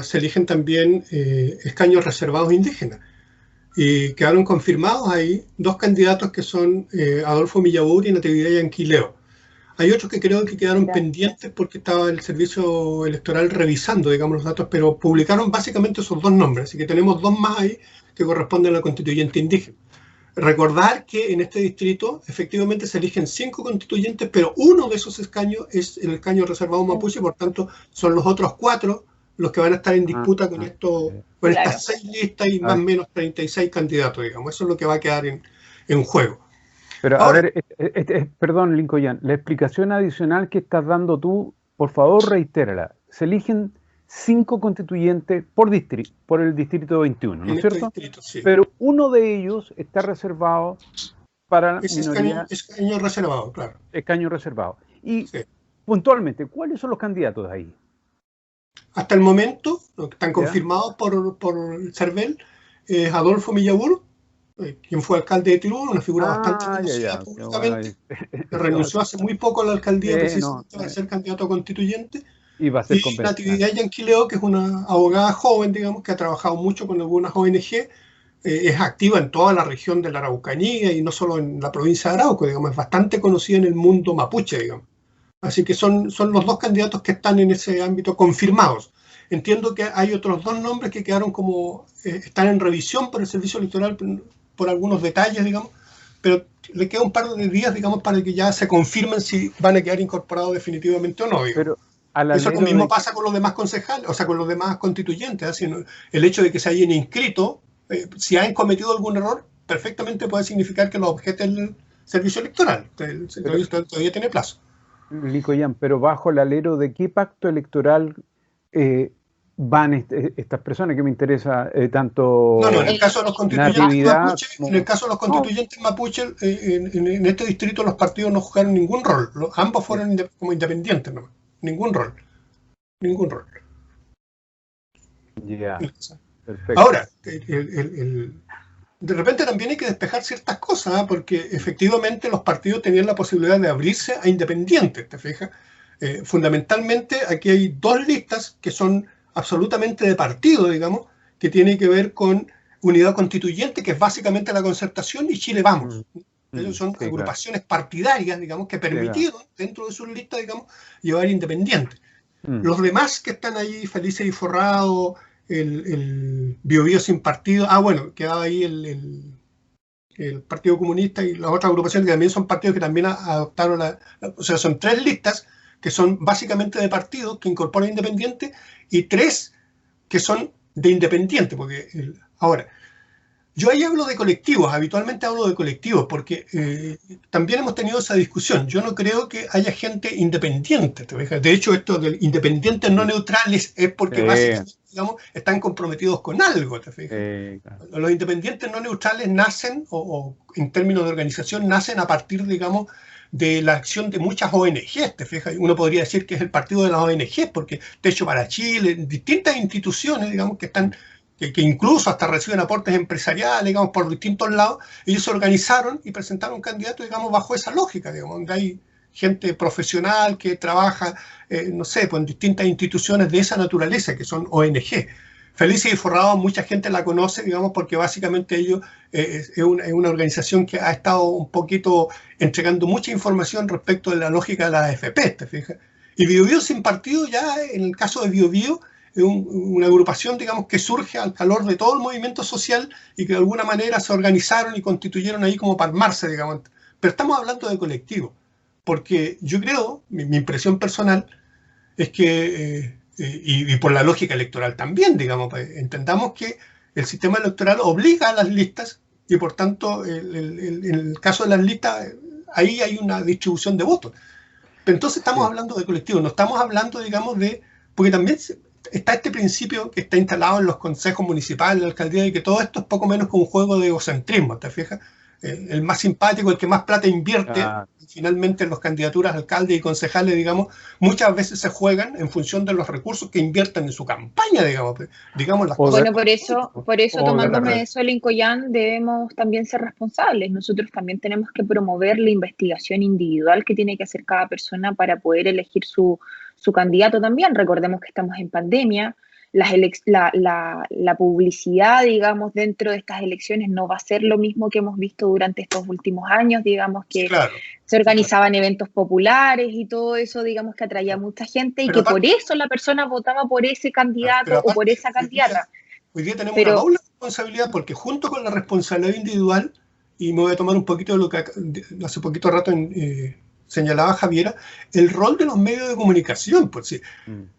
S1: se eligen también escaños reservados indígenas y quedaron confirmados ahí 2 candidatos que son Adolfo Millabur y Natividad Yanquileo. Hay otros que creo que quedaron pendientes porque estaba el servicio electoral revisando, digamos, los datos, pero publicaron básicamente esos 2 nombres, así que tenemos 2 más ahí que corresponden a la constituyente indígena. Recordar que en este distrito efectivamente se eligen 5 constituyentes, pero uno de esos escaños es el escaño reservado mapuche, por tanto son los otros 4 los que van a estar en disputa con
S2: Claro.
S1: estas 6 listas y más o menos 36 candidatos, digamos. Eso es lo que va a quedar en juego.
S4: Pero
S1: Ahora,
S4: a ver, perdón, Lincoln, la explicación adicional que estás dando tú, por favor, reitérala. Se eligen 5 constituyentes por el distrito 21, ¿no es cierto?
S1: Distrito, sí.
S4: Pero uno de ellos está reservado para la minoría.
S1: Escaño reservado, claro.
S4: Escaño reservado. Y
S1: sí.
S4: puntualmente, ¿cuáles son los candidatos ahí?
S1: Hasta el momento, los que están confirmados por el CERVEL, es Adolfo Millabur, quien fue alcalde de Tirún, una figura bastante conocida públicamente, que renunció hace muy poco a la alcaldía precisamente para ser candidato a constituyente.
S4: Y va a ser
S1: Natividad Yanquileo, que es una abogada joven, digamos, que ha trabajado mucho con algunas ONG, es activa en toda la región de la Araucanía y no solo en la provincia de Arauco, digamos, es bastante conocida en el mundo mapuche, digamos. Así que son los 2 candidatos que están en ese ámbito confirmados. Entiendo que hay otros 2 nombres que quedaron están en revisión por el Servicio Electoral por algunos detalles, digamos, pero le queda un par de días, digamos, para que ya se confirmen si van a quedar incorporados definitivamente o no, digamos. Pero eso mismo pasa con los demás concejales, o sea, con los demás constituyentes. ¿Sí? El hecho de que se hayan inscrito, si han cometido algún error, perfectamente puede significar que lo objete el Servicio Electoral. El Servicio Electoral todavía tiene plazo.
S4: Lincoln, pero bajo el alero de qué pacto electoral van estas personas, que me interesa tanto.
S1: No, en el caso de los constituyentes mapuche, en el caso de los constituyentes mapuche, en este distrito los partidos no jugaron ningún rol. Ambos fueron como independientes, ¿no? Ningún rol.
S4: Ya. Perfecto.
S1: Ahora, de repente también hay que despejar ciertas cosas, porque efectivamente los partidos tenían la posibilidad de abrirse a independientes, ¿te fijas? Fundamentalmente aquí hay 2 listas que son absolutamente de partido, digamos, que tiene que ver con Unidad Constituyente, que es básicamente la Concertación, y Chile Vamos. Ellos son agrupaciones partidarias, digamos, que permitieron dentro de sus listas, digamos, llevar independientes. Los demás que están ahí, Felices y Forrado, el Biobío Sin Partido, bueno, quedaba ahí el Partido Comunista y las otras agrupaciones que también son partidos que también adoptaron o sea, son 3 listas que son básicamente de partidos que incorporan independientes y 3 que son de independientes, porque ahora, yo ahí hablo de colectivos, habitualmente hablo de colectivos, porque también hemos tenido esa discusión. Yo no creo que haya gente independiente. De hecho, esto de independientes no neutrales es porque básicamente, digamos, están comprometidos con algo. ¿Te fijas? Claro. Los independientes no neutrales nacen, o en términos de organización, nacen a partir, digamos, de la acción de muchas ONGs. ¿Te fijas? Uno podría decir que es el partido de las ONGs, porque Techo para Chile, distintas instituciones, digamos, que están... Que incluso hasta reciben aportes empresariales, digamos, por distintos lados, ellos se organizaron y presentaron un candidato, digamos, bajo esa lógica, digamos, donde hay gente profesional que trabaja, no sé, pues en distintas instituciones de esa naturaleza, que son ONG. Felices y Forrado, mucha gente la conoce, digamos, porque básicamente ellos es una organización que ha estado un poquito entregando mucha información respecto de la lógica de la AFP, ¿te fijas? Y Biobío Sin Partido, ya en el caso de Biobío, es una agrupación, digamos, que surge al calor de todo el movimiento social y que de alguna manera se organizaron y constituyeron ahí como para armarse, digamos. Pero estamos hablando de colectivo, porque yo creo, mi impresión personal, es que, y por la lógica electoral también, digamos, entendamos que el sistema electoral obliga a las listas y por tanto, en el caso de las listas, ahí hay una distribución de votos. Pero entonces estamos hablando de colectivo, no estamos hablando, digamos, porque también está este principio que está instalado en los consejos municipales, la alcaldía, y que todo esto es poco menos que un juego de egocentrismo, ¿te fijas? El más simpático, el que más plata invierte, finalmente en las candidaturas a alcaldes y concejales, digamos, muchas veces se juegan en función de los recursos que invierten en su campaña, digamos las cosas.
S2: Bueno, por eso tomándome eso, Lincoln, debemos también ser responsables. Nosotros también tenemos que promover la investigación individual que tiene que hacer cada persona para poder elegir su candidato también. Recordemos que estamos en pandemia, la publicidad, digamos, dentro de estas elecciones no va a ser lo mismo que hemos visto durante estos últimos años, digamos, que se organizaban eventos populares y todo eso, digamos, que atraía a mucha gente y que por eso la persona votaba por ese candidato o por esa candidata.
S1: Hoy día tenemos una doble responsabilidad, porque junto con la responsabilidad individual, y me voy a tomar un poquito de lo que hace poquito rato señalaba Javiera, el rol de los medios de comunicación. Pues, sí.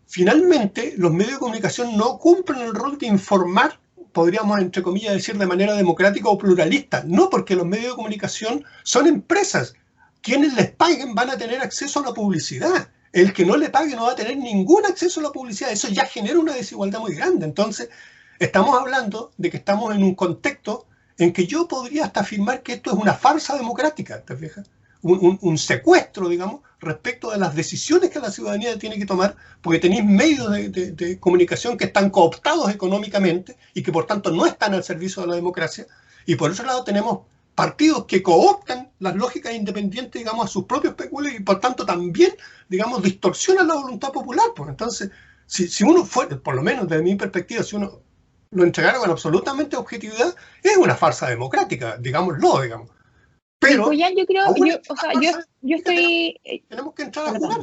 S1: Finalmente, los medios de comunicación no cumplen el rol de informar, podríamos, entre comillas, decir de manera democrática o pluralista. No, porque los medios de comunicación son empresas. Quienes les paguen van a tener acceso a la publicidad. El que no le pague no va a tener ningún acceso a la publicidad. Eso ya genera una desigualdad muy grande. Entonces, estamos hablando de que estamos en un contexto en que yo podría hasta afirmar que esto es una farsa democrática, ¿te fijas? Un secuestro, digamos, respecto de las decisiones que la ciudadanía tiene que tomar, porque tenéis medios de comunicación que están cooptados económicamente y que por tanto no están al servicio de la democracia, y por otro lado tenemos partidos que cooptan las lógicas independientes, digamos, a sus propios peculiares y por tanto también, digamos, distorsionan la voluntad popular. Pues entonces, si uno fuera, por lo menos desde mi perspectiva, si uno lo entregara con absolutamente objetividad, es una farsa democrática, digámoslo, digamos. Pero
S2: yo creo, yo estoy...
S1: Tenemos que entrar a jugar.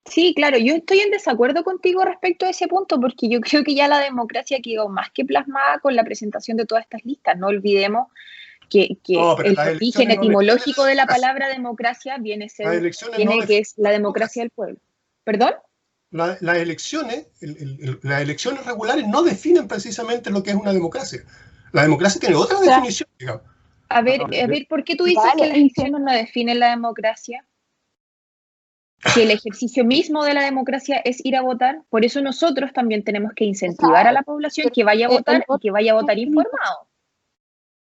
S2: Sí, claro, yo estoy en desacuerdo contigo respecto a ese punto, porque yo creo que ya la democracia quedó más que plasmada con la presentación de todas estas listas. No olvidemos que el origen etimológico de la palabra democracia viene que es la democracia del pueblo. ¿Perdón?
S1: Las elecciones regulares no definen precisamente lo que es una democracia. La democracia tiene otra definición, digamos.
S2: A ver, ¿por qué tú dices que las elecciones no definen la democracia? Que el ejercicio mismo de la democracia es ir a votar. Por eso nosotros también tenemos que incentivar a la población que vaya a votar y que vaya a votar informado.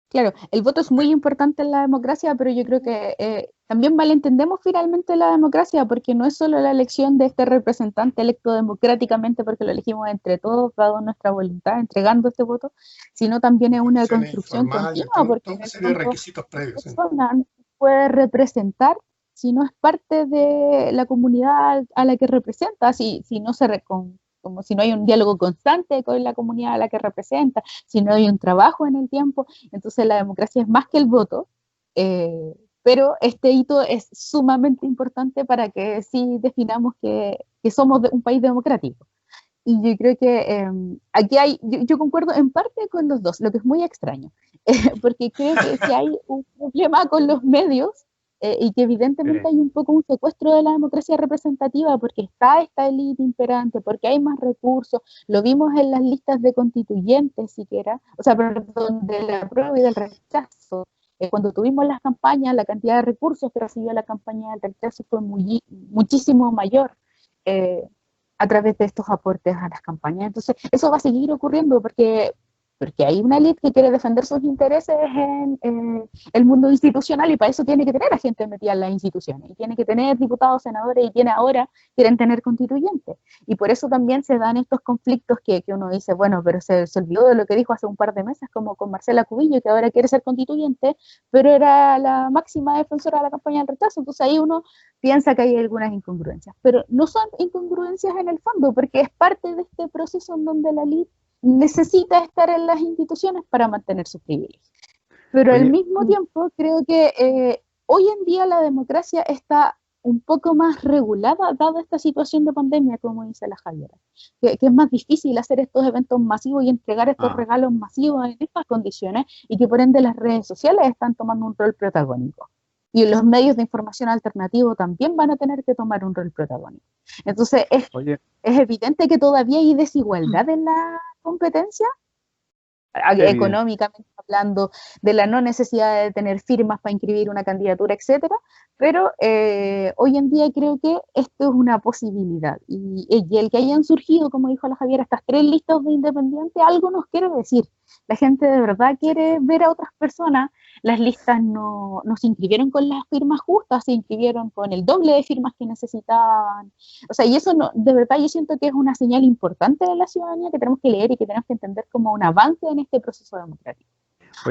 S3: Claro, el voto es muy importante en la democracia, pero yo creo que también malentendemos finalmente la democracia, porque no es solo la elección de este representante electo democráticamente, porque lo elegimos entre todos, dado nuestra voluntad, entregando este voto, sino también es una construcción continua, porque
S1: requisitos previos,
S3: persona no puede representar si no es parte de la comunidad a la que representa, si no como si no hay un diálogo constante con la comunidad a la que representa, si no hay un trabajo en el tiempo. Entonces la democracia es más que el voto, pero este hito es sumamente importante para que sí definamos que somos un país democrático. Y yo creo que aquí yo concuerdo en parte con los dos, lo que es muy extraño, porque creo que si hay un problema con los medios, y que evidentemente hay un poco un secuestro de la democracia representativa, porque está esta élite imperante, porque hay más recursos, lo vimos en las listas de constituyentes siquiera, perdón, de la prueba y del rechazo. Cuando tuvimos las campañas, la cantidad de recursos que recibió la campaña del rechazo fue muchísimo mayor a través de estos aportes a las campañas. Entonces, eso va a seguir ocurriendo porque hay una élite que quiere defender sus intereses en el mundo institucional, y para eso tiene que tener a gente metida en las instituciones, y tiene que tener diputados, senadores, y quieren tener constituyentes. Y por eso también se dan estos conflictos que uno dice, bueno, pero se olvidó de lo que dijo hace un par de meses, como con Marcela Cubillo, que ahora quiere ser constituyente, pero era la máxima defensora de la campaña del rechazo. Entonces ahí uno piensa que hay algunas incongruencias, pero no son incongruencias en el fondo, porque es parte de este proceso en donde la élite necesita estar en las instituciones para mantener sus privilegios. Pero al mismo tiempo creo que hoy en día la democracia está un poco más regulada, dada esta situación de pandemia, como dice la Javiera, que es más difícil hacer estos eventos masivos y entregar estos regalos masivos en estas condiciones, y que por ende las redes sociales están tomando un rol protagónico. Y los medios de información alternativos también van a tener que tomar un rol protagónico. Entonces, es evidente que todavía hay desigualdad en la competencia, económicamente hablando, de la no necesidad de tener firmas para inscribir una candidatura, etcétera, pero hoy en día creo que esto es una posibilidad, y el que hayan surgido, como dijo la Javiera, estas 3 listas de independientes, algo nos quiere decir. La gente de verdad quiere ver a otras personas. Las listas no se inscribieron con las firmas justas, se inscribieron con el doble de firmas que necesitaban. O sea, y eso de verdad yo siento que es una señal importante de la ciudadanía que tenemos que leer y que tenemos que entender como un avance en este proceso democrático.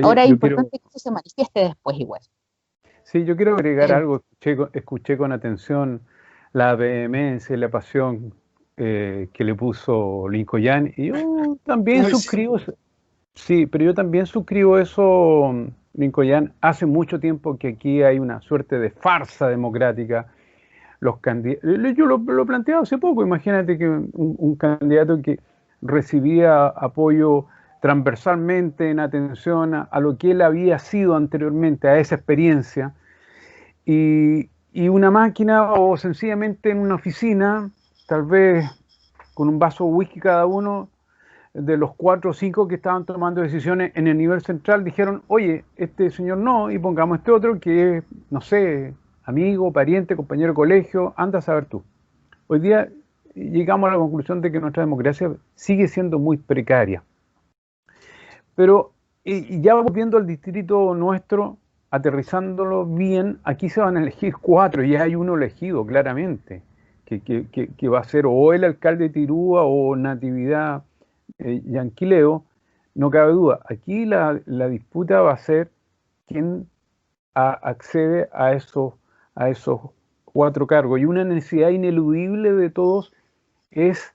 S3: Ahora es importante que eso se manifieste después igual.
S4: Sí, yo quiero agregar algo. Escuché con atención la vehemencia y la pasión que le puso Lincoln, y yo también suscribo. Sí, pero yo también suscribo eso, Lincoln. Hace mucho tiempo que aquí hay una suerte de farsa democrática. Los yo lo planteaba hace poco. Imagínate que un candidato que recibía apoyo transversalmente en atención a lo que él había sido anteriormente, a esa experiencia, y y una máquina o sencillamente en una oficina, tal vez con un vaso de whisky cada uno, de los 4 o 5 que estaban tomando decisiones en el nivel central, dijeron, oye, este señor no, y pongamos este otro que es, no sé, amigo, pariente, compañero de colegio, anda a saber tú. Hoy día llegamos a la conclusión de que nuestra democracia sigue siendo muy precaria. Pero y ya volviendo al distrito nuestro, aterrizándolo bien, aquí se van a elegir 4, ya hay uno elegido claramente, que va a ser o el alcalde de Tirúa o Natividad Yanquileo, no cabe duda. Aquí la disputa va a ser quién accede a esos 4 cargos. Y una necesidad ineludible de todos es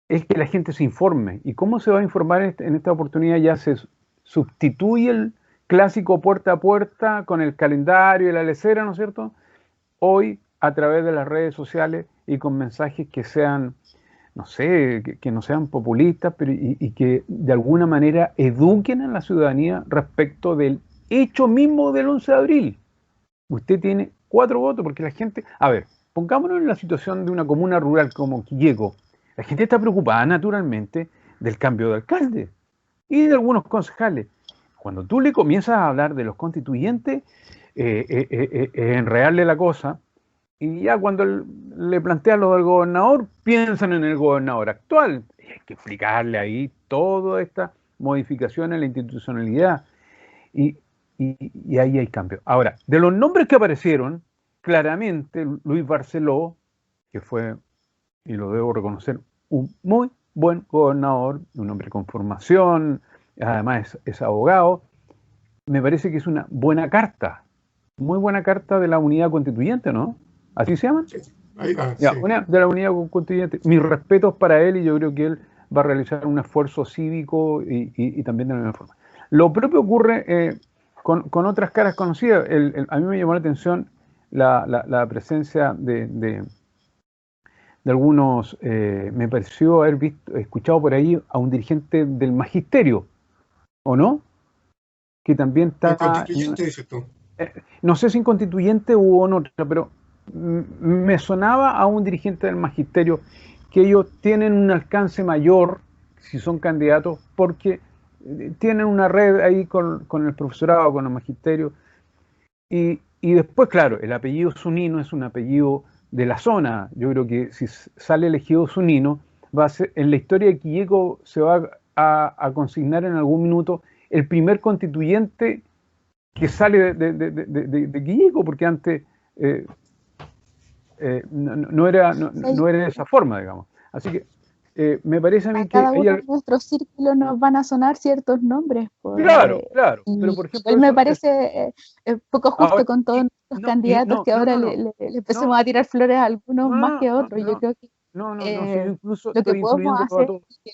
S4: que la gente se informe. ¿Y cómo se va a informar en esta oportunidad? Ya se sustituye el clásico puerta a puerta con el calendario y la lecera, ¿no es cierto? Hoy, a través de las redes sociales y con mensajes que sean, no sé, que no sean populistas, pero y que de alguna manera eduquen a la ciudadanía respecto del hecho mismo del 11 de abril. Usted tiene 4 votos porque la gente... A ver, pongámonos en la situación de una comuna rural como Quilleco. La gente está preocupada naturalmente del cambio de alcalde y de algunos concejales. Cuando tú le comienzas a hablar de los constituyentes, enredarle la cosa, y ya cuando le planteas lo del gobernador, piensan en el gobernador actual. Y hay que explicarle ahí toda esta modificación en la institucionalidad. Y ahí hay cambio. Ahora, de los nombres que aparecieron, claramente Luis Barceló, que fue, y lo debo reconocer, un muy buen gobernador, un hombre con formación, además es abogado, me parece que es una buena carta, muy buena carta de la unidad constituyente, ¿no? ¿Así se llaman?
S1: Sí, ahí va,
S4: Ya,
S1: sí.
S4: de la unidad constituyente. Mis respetos para él y yo creo que él va a realizar un esfuerzo cívico y también de la misma forma. Lo propio ocurre con otras caras conocidas. A mí me llamó la atención la presencia de algunos, me pareció haber escuchado por ahí a un dirigente del magisterio, ¿o no? Que también
S1: El
S4: está,
S1: constituyente, dices tú.
S4: no sé si en constituyente o en otra, pero me sonaba a un dirigente del magisterio que ellos tienen un alcance mayor si son candidatos porque tienen una red ahí con el profesorado, con el magisterio. Y después, claro, el apellido Zunino es un apellido de la zona. Yo creo que si sale elegido Zunino, va a ser, en la historia de Quilleco se va a consignar en algún minuto el primer constituyente que sale de Quilleco, porque antes no era de esa forma, digamos. Así que me parece a mí que
S3: cada uno de nuestros círculos nos van a sonar ciertos nombres.
S4: Claro, pero por ejemplo...
S3: Él me parece poco justo ahora, con todos nuestros candidatos que ahora le empecemos a tirar flores a algunos más que a otros. Yo creo que
S4: si yo incluso
S3: lo que podemos hacer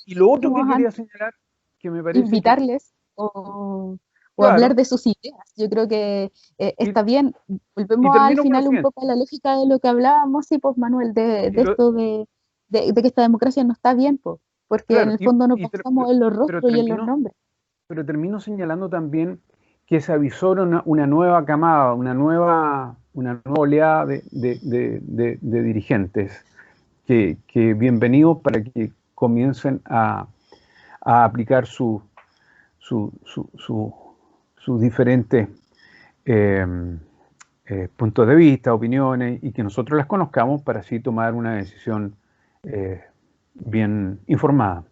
S4: y lo otro que quería señalar, que me parece
S3: invitarles o hablar de sus ideas. Yo creo que está bien. Volvemos al final un poco a la lógica de lo que hablábamos, sí, pues Manuel, de esto de que esta democracia no está bien, pues, porque en el fondo no pasamos en los rostros y en los nombres.
S4: Pero termino señalando también que se avisora una nueva camada, una nueva oleada de dirigentes que bienvenidos para que comiencen a aplicar sus diferentes puntos de vista, opiniones, y que nosotros las conozcamos para así tomar una decisión bien informada.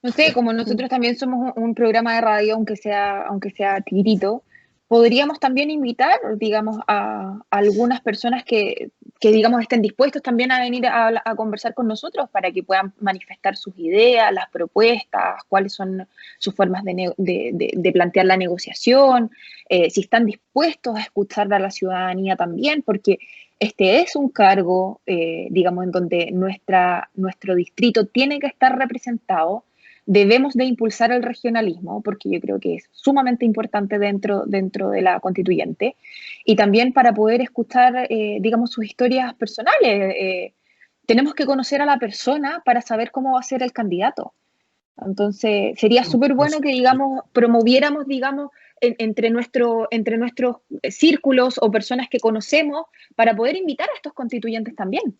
S2: No sé, como nosotros también somos un programa de radio, aunque sea chiquitito, podríamos también invitar, digamos, a algunas personas que digamos, estén dispuestos también a venir a conversar con nosotros para que puedan manifestar sus ideas, las propuestas, cuáles son sus formas de plantear la negociación, si están dispuestos a escuchar a la ciudadanía también, porque este es un cargo, digamos, en donde nuestro distrito tiene que estar representado. Debemos de impulsar el regionalismo, porque yo creo que es sumamente importante dentro de la constituyente, y también para poder escuchar, digamos, sus historias personales. Tenemos que conocer a la persona para saber cómo va a ser el candidato. Entonces, sería súper bueno que, digamos, promoviéramos, digamos, entre nuestros círculos o personas que conocemos para poder invitar a estos constituyentes también.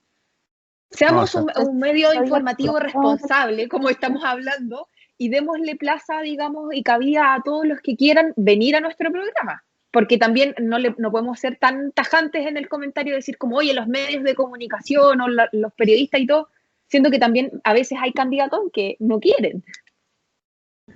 S2: Seamos un medio informativo responsable, como estamos hablando, y démosle plaza, digamos, y cabida a todos los que quieran venir a nuestro programa. Porque también no podemos ser tan tajantes en el comentario de decir como, oye, los medios de comunicación o los periodistas y todo, siendo que también a veces hay candidatos que no quieren.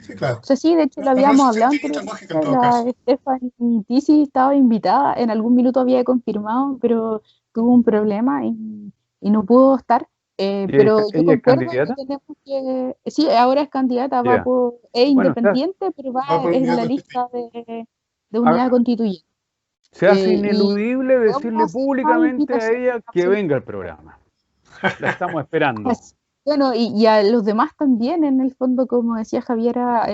S1: Sí, claro.
S3: O sea, sí, de hecho lo habíamos hablado anteriormente. La Stephanie Tisi estaba invitada, en algún minuto había confirmado, pero tuvo un problema y no pudo estar. Pero yo
S4: ¿Ella es
S3: concuerdo
S4: candidata?
S3: que tenemos que... Sí, ahora es candidata,
S4: Yeah.
S3: es independiente, pero va en la lista de unidad constituyente.
S4: Se hace ineludible decirle públicamente a ella que venga al programa. La estamos esperando.
S3: Bueno, y a los demás también, en el fondo, como decía Javiera,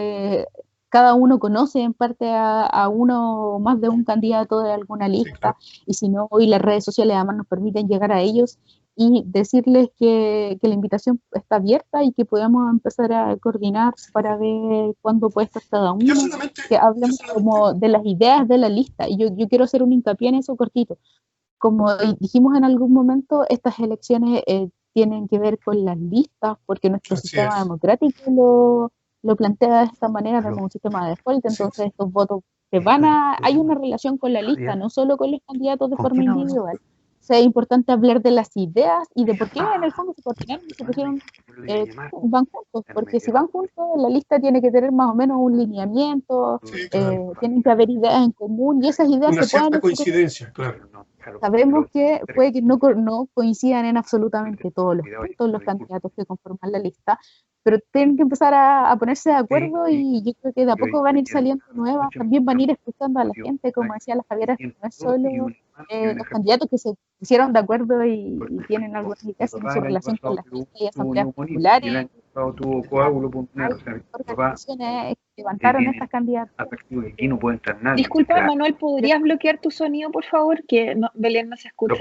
S3: cada uno conoce en parte a uno más de un candidato de alguna lista, sí, claro. Y si no, hoy las redes sociales además nos permiten llegar a ellos y decirles que la invitación está abierta y que podamos empezar a coordinar para ver cuándo puede estar cada uno, que hablemos como de las ideas de la lista, y yo quiero hacer un hincapié en eso cortito. Como dijimos en algún momento, estas elecciones tienen que ver con las listas, porque nuestro sistema democrático lo plantea de esta manera, como un sistema de default, entonces estos votos que hay una relación con la lista, no solo con los candidatos de forma individual. O sea, es importante hablar de las ideas y de por qué en el fondo se coordinaron y se pusieron, van juntos, porque si van juntos, la lista tiene que tener más o menos un lineamiento, tienen que haber ideas en común y esas ideas
S1: una
S3: se
S1: cierta
S3: pueden...
S1: coincidencia, claro.
S3: Sabemos que puede que no coincidan en absolutamente todos los puntos los candidatos que conforman la lista, pero tienen que empezar a ponerse de acuerdo y yo creo que de a poco van a ir saliendo nuevas, también van a ir escuchando a la gente, como decía la Javiera, no es solo los candidatos que se pusieron de acuerdo y tienen algunas ideas, sino su relación con la gente y asambleas populares, organizaciones que levantaron estas candidatas.
S2: Disculpa, Manuel, ¿podrías bloquear tu sonido, por favor? Que Belén no se escucha.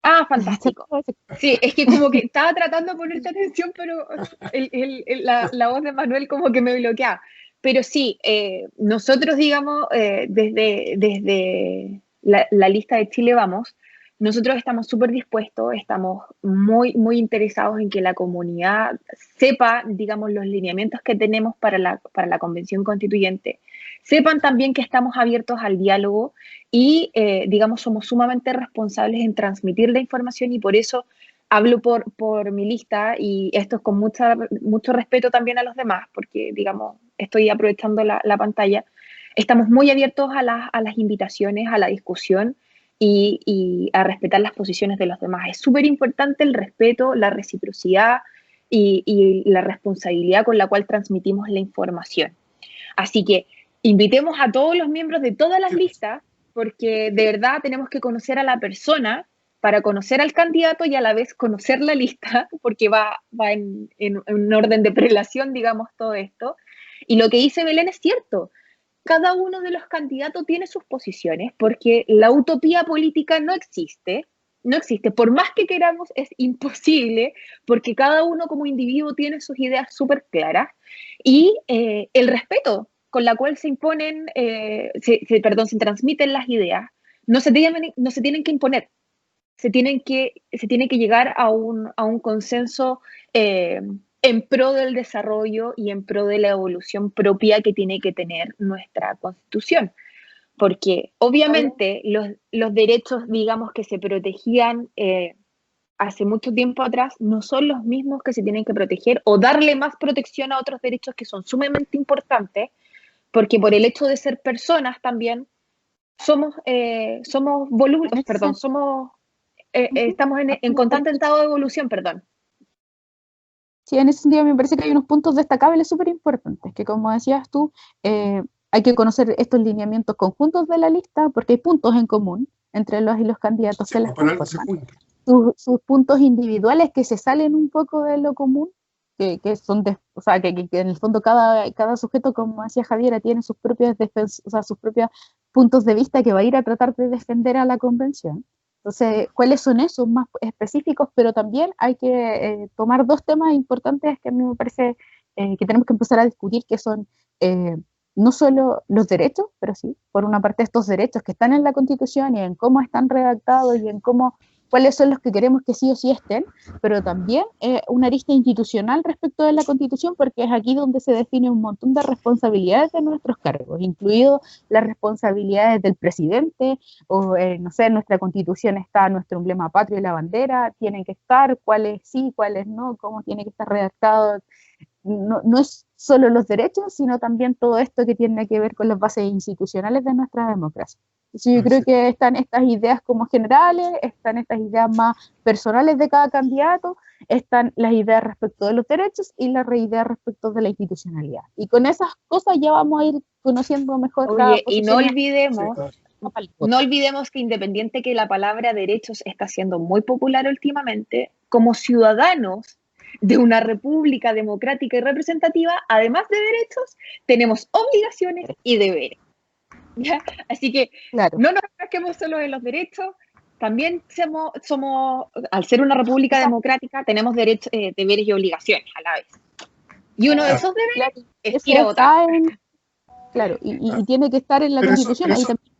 S2: Ah, fantástico. Sí, es que como que estaba tratando de ponerte atención, pero la voz de Manuel como que me bloqueaba. Pero sí, nosotros, digamos, desde la lista de Chile Vamos, nosotros estamos súper dispuestos, estamos muy, muy interesados en que la comunidad sepa, digamos, los lineamientos que tenemos para la Convención Constituyente. Sepan también que estamos abiertos al diálogo y, digamos, somos sumamente responsables en transmitir la información y por eso hablo por mi lista y esto es con mucho respeto también a los demás, porque, digamos, estoy aprovechando la pantalla. Estamos muy abiertos a las invitaciones, a la discusión y a respetar las posiciones de los demás. Es súper importante el respeto, la reciprocidad y la responsabilidad con la cual transmitimos la información. Así que invitemos a todos los miembros de todas las listas, porque de verdad tenemos que conocer a la persona para conocer al candidato y a la vez conocer la lista, porque va en orden de prelación, digamos, todo esto. Y lo que dice Belén es cierto. Cada uno de los candidatos tiene sus posiciones, porque la utopía política no existe. No existe. Por más que queramos, es imposible, porque cada uno como individuo tiene sus ideas súper claras. Y el respeto con la cual se imponen, se transmiten las ideas, no se tienen que imponer. Se tiene que llegar a un consenso en pro del desarrollo y en pro de la evolución propia que tiene que tener nuestra Constitución. Porque obviamente los derechos, digamos, que se protegían hace mucho tiempo atrás, no son los mismos que se tienen que proteger o darle más protección a otros derechos que son sumamente importantes, porque por el hecho de ser personas también somos volúmenes, perdón, estamos en constante estado de evolución, perdón.
S3: Sí, en ese sentido me parece que hay unos puntos destacables súper importantes, que como decías tú, hay que conocer estos lineamientos conjuntos de la lista, porque hay puntos en común entre los y los candidatos que las conforman. Sus puntos individuales que se salen un poco de lo común, que son o sea, que en el fondo cada sujeto, como decía Javiera, tiene sus propios sus propios puntos de vista que va a ir a tratar de defender a la convención. Entonces, ¿cuáles son esos más específicos? Pero también hay que tomar dos temas importantes que a mí me parece que tenemos que empezar a discutir, que son no solo los derechos, pero sí, por una parte estos derechos que están en la Constitución y en cómo están redactados y en cuáles son los que queremos que sí o sí estén, pero también una arista institucional respecto de la Constitución, porque es aquí donde se define un montón de responsabilidades de nuestros cargos, incluido las responsabilidades del presidente, o no sé, en nuestra Constitución está nuestro emblema patrio y la bandera, tienen que estar, cuáles sí, cuáles no, cómo tiene que estar redactado. No es solo los derechos, sino también todo esto que tiene que ver con las bases institucionales de nuestra democracia. Entonces yo creo que están estas ideas como generales, están estas ideas más personales de cada candidato, están las ideas respecto de los derechos y las ideas respecto de la institucionalidad. Y con esas cosas ya vamos a ir conociendo mejor.
S2: Oye, y no olvidemos que independiente que la palabra derechos está siendo muy popular últimamente, como ciudadanos de una república democrática y representativa, además de derechos, tenemos obligaciones y deberes. ¿Ya? Así que claro, no nos enfrasquemos solo en los derechos, también somos al ser una república democrática, tenemos derechos, deberes y obligaciones a la vez. Y uno de esos deberes es ir a votar.
S3: Claro, y tiene que estar en la Constitución. Ahí también,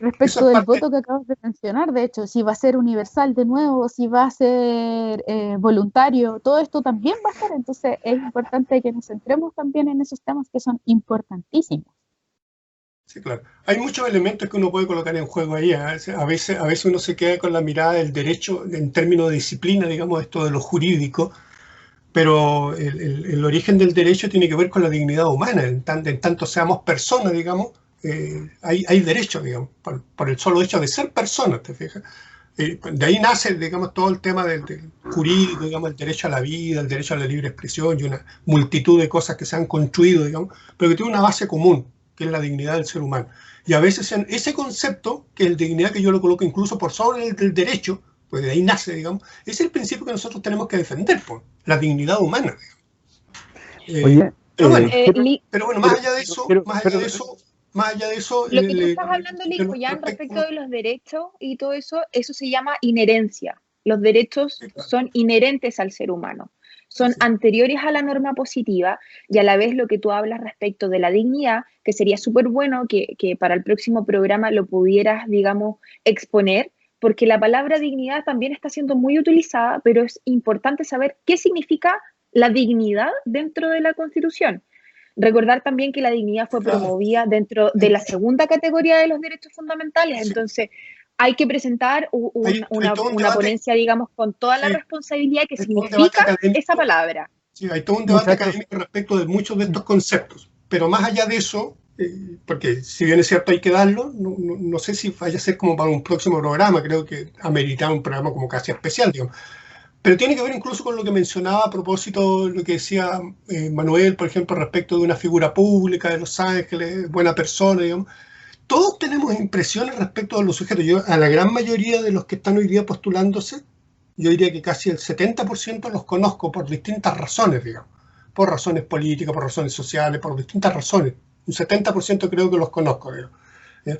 S3: respecto del voto que acabas de mencionar, de hecho, si va a ser universal de nuevo, si va a ser voluntario, todo esto también va a estar. Entonces es importante que nos centremos también en esos temas que son importantísimos.
S1: Sí, claro. Hay muchos elementos que uno puede colocar en juego ahí. A veces uno se queda con la mirada del derecho en términos de disciplina, digamos, esto de lo jurídico, pero el origen del derecho tiene que ver con la dignidad humana. En tanto seamos personas, digamos, hay derechos, digamos, por el solo hecho de ser personas, ¿te fijas? De ahí nace, digamos, todo el tema del jurídico, digamos, el derecho a la vida, el derecho a la libre expresión y una multitud de cosas que se han construido, digamos, pero que tiene una base común, que es la dignidad del ser humano. Y a veces ese concepto, que es la dignidad, que yo lo coloco incluso por sobre el derecho, pues de ahí nace, digamos, es el principio que nosotros tenemos que defender, pues, la dignidad humana.
S4: Oye,
S1: pero bueno, más allá de eso,
S2: lo que tú estás hablando, Lico, ya respecto de los derechos y todo eso, eso se llama inherencia. Los derechos son inherentes al ser humano, son anteriores a la norma positiva, y a la vez lo que tú hablas respecto de la dignidad, que sería súper bueno que para el próximo programa lo pudieras, digamos, exponer, porque la palabra dignidad también está siendo muy utilizada, pero es importante saber qué significa la dignidad dentro de la Constitución. Recordar también que la dignidad fue promovida dentro de la segunda categoría de los derechos fundamentales, entonces hay que presentar una ponencia, digamos, con toda la responsabilidad que significa esa palabra.
S1: Sí, hay todo un debate académico respecto de muchos de estos conceptos, pero más allá de eso, porque si bien es cierto hay que darlo, no sé si vaya a ser como para un próximo programa, creo que amerita un programa como casi especial, digamos. Pero tiene que ver incluso con lo que mencionaba a propósito, lo que decía Manuel, por ejemplo, respecto de una figura pública de Los Ángeles, buena persona, digamos. Todos tenemos impresiones respecto de los sujetos. Yo, a la gran mayoría de los que están hoy día postulándose, yo diría que casi el 70% los conozco por distintas razones, digamos. Por razones políticas, por razones sociales, por distintas razones. Un 70% creo que los conozco, digamos. ¿Ya?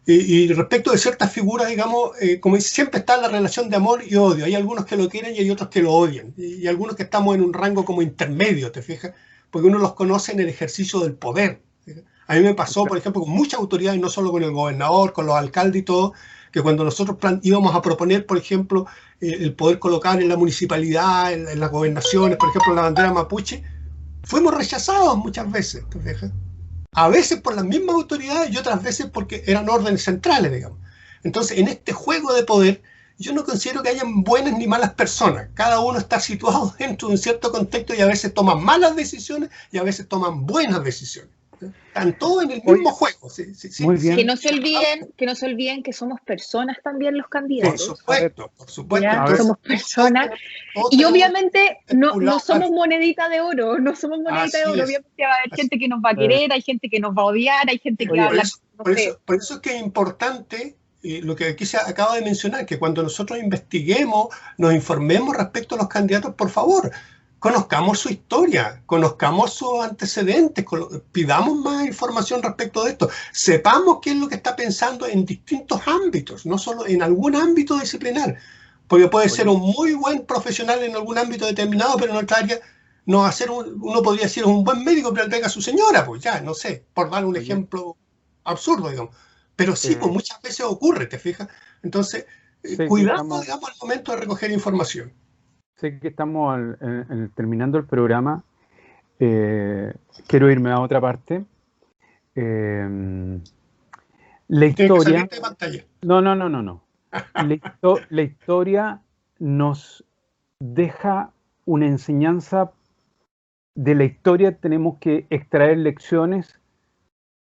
S1: Y respecto de ciertas figuras, digamos, como siempre está la relación de amor y odio. Hay algunos que lo quieren y hay otros que lo odian. Y algunos que estamos en un rango como intermedio, ¿te fijas? Porque uno los conoce en el ejercicio del poder. ¿Fijas? A mí me pasó, por ejemplo, con mucha autoridad, y no solo con el gobernador, con los alcaldes y todo, que cuando nosotros íbamos a proponer, por ejemplo, el poder colocar en la municipalidad, en las gobernaciones, por ejemplo, la bandera mapuche, fuimos rechazados muchas veces, ¿te fijas? A veces por las mismas autoridades y otras veces porque eran órdenes centrales, digamos. Entonces, en este juego de poder, yo no considero que hayan buenas ni malas personas. Cada uno está situado dentro de un cierto contexto y a veces toman malas decisiones y a veces toman buenas decisiones. Están todos en el mismo juego. Sí.
S4: Muy bien.
S2: Que no se olviden que somos personas también los candidatos.
S1: Por supuesto.
S2: Ya, somos personas. Y obviamente no somos monedita de oro, Obviamente va a haber gente que nos va a querer, hay gente que nos va a odiar, hay gente que va a hablar.
S1: Por eso es que es importante lo que aquí se acaba de mencionar, que cuando nosotros investiguemos, nos informemos respecto a los candidatos, por favor, conozcamos su historia, conozcamos sus antecedentes, pidamos más información respecto de esto, sepamos qué es lo que está pensando en distintos ámbitos, no solo en algún ámbito disciplinar, porque puede ser un muy buen profesional en algún ámbito determinado, pero en otra área no hacer uno podría decir es un buen médico, pero él pega a su señora, pues ya, no sé, por dar un ejemplo absurdo, digamos. Pero sí, pues muchas veces ocurre, ¿te fijas? Entonces, cuidado, digamos, al momento de recoger información.
S4: Sé que estamos terminando el programa. Quiero irme a otra parte. La historia.
S1: De pantalla.
S4: No. La historia nos deja una enseñanza. De la historia tenemos que extraer lecciones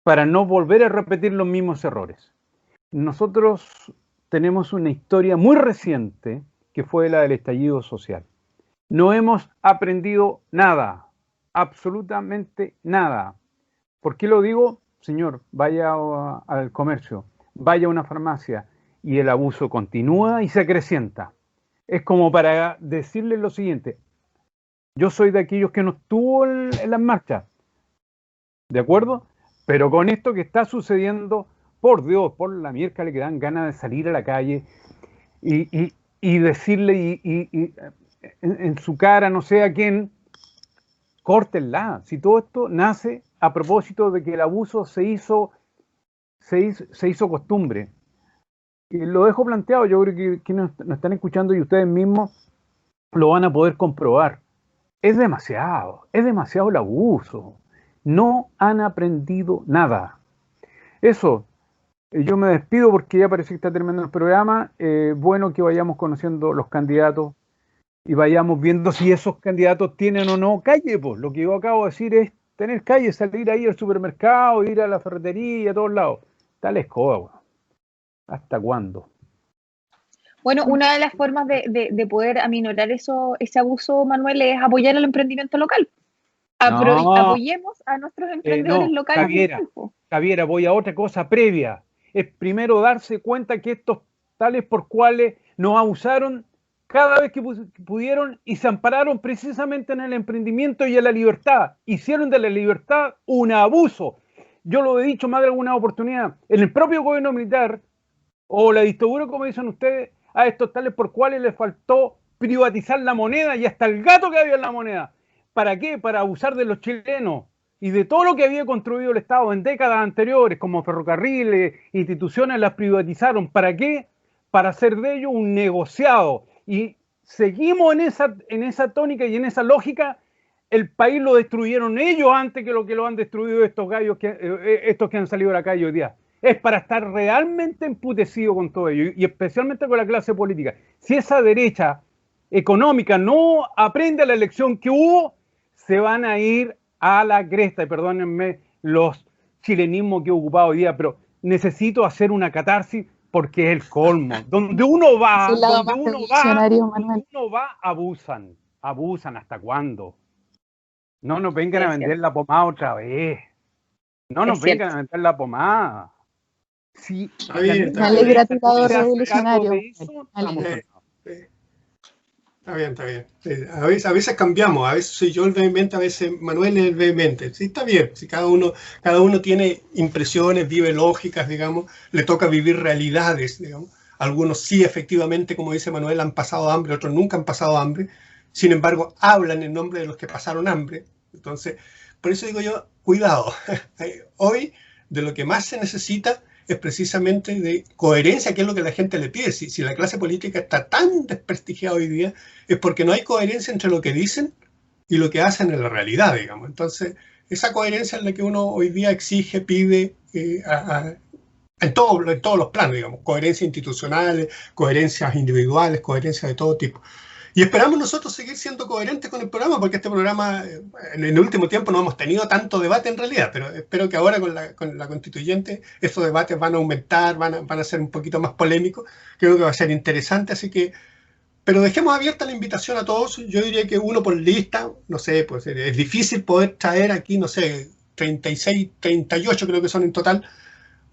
S4: para no volver a repetir los mismos errores. Nosotros tenemos una historia muy reciente que fue la del estallido social. No hemos aprendido nada, absolutamente nada. ¿Por qué lo digo? Señor, vaya al comercio, vaya a una farmacia y el abuso continúa y se acrecienta. Es como para decirle lo siguiente: yo soy de aquellos que no estuvo en las marchas, ¿de acuerdo? Pero con esto que está sucediendo, por Dios, por la miércoles que dan ganas de salir a la calle y decirle en su cara, no sé a quién, córtenla. Si todo esto nace a propósito de que el abuso se hizo costumbre. Y lo dejo planteado, yo creo que nos están escuchando y ustedes mismos lo van a poder comprobar. Es demasiado el abuso. No han aprendido nada. Eso, yo me despido porque ya parece que está terminando el programa. Bueno que vayamos conociendo los candidatos y vayamos viendo si esos candidatos tienen o no calle. Pues lo que yo acabo de decir es tener calle, salir ahí al supermercado, ir a la ferretería, a todos lados. Tal escoba, bueno. ¿Hasta cuándo?
S2: Bueno, una de las formas de poder aminorar ese abuso, Manuel, es apoyar el emprendimiento local. Apoyemos a nuestros emprendedores locales.
S4: Javiera, voy a otra cosa previa. Es primero darse cuenta que estos tales por cuales nos abusaron cada vez que pudieron y se ampararon precisamente en el emprendimiento y en la libertad. Hicieron de la libertad un abuso. Yo lo he dicho más de alguna oportunidad. En el propio gobierno militar o la dictadura, como dicen ustedes, a estos tales por cuales les faltó privatizar la moneda y hasta el gato que había en la moneda. ¿Para qué? Para abusar de los chilenos y de todo lo que había construido el Estado en décadas anteriores, como ferrocarriles, instituciones, las privatizaron. ¿Para qué? Para hacer de ellos un negociado. Y seguimos en esa tónica y en esa lógica. El país lo destruyeron ellos antes que lo han destruido estos gallos, estos que han salido a la calle hoy día. Es para estar realmente emputecido con todo ello, y especialmente con la clase política. Si esa derecha económica no aprende la elección que hubo, se van a ir a la cresta. Y perdónenme los chilenismos que he ocupado hoy día, pero necesito hacer una catarsis porque es el colmo. Donde uno va, abusan. Abusan, ¿hasta cuándo? No nos vengan a vender la pomada otra vez. No nos vengan a vender la pomada. Sí,
S3: me alegra tu lado revolucionario.
S1: Está bien. A veces cambiamos, a veces soy yo el vehemente, a veces Manuel es el vehemente. Sí, está bien. Si cada uno tiene impresiones, vive lógicas, digamos, le toca vivir realidades, digamos. Algunos sí, efectivamente, como dice Manuel, han pasado hambre, otros nunca han pasado hambre. Sin embargo, hablan en nombre de los que pasaron hambre. Entonces, por eso digo yo, cuidado. Hoy, de lo que más se necesita es precisamente de coherencia, que es lo que la gente le pide. Si la clase política está tan desprestigiada hoy día, es porque no hay coherencia entre lo que dicen y lo que hacen en la realidad, digamos. Entonces, esa coherencia es la que uno hoy día exige, pide en todos los planos, digamos. Coherencia institucionales, coherencias individuales, coherencias de todo tipo. Y esperamos nosotros seguir siendo coherentes con el programa, porque este programa, en el último tiempo no hemos tenido tanto debate en realidad, pero espero que ahora con la constituyente estos debates van a aumentar, van a ser un poquito más polémicos. Creo que va a ser interesante, así que, pero dejemos abierta la invitación a todos. Yo diría que uno por lista, no sé, pues es difícil poder traer aquí, no sé, 36, 38 creo que son en total,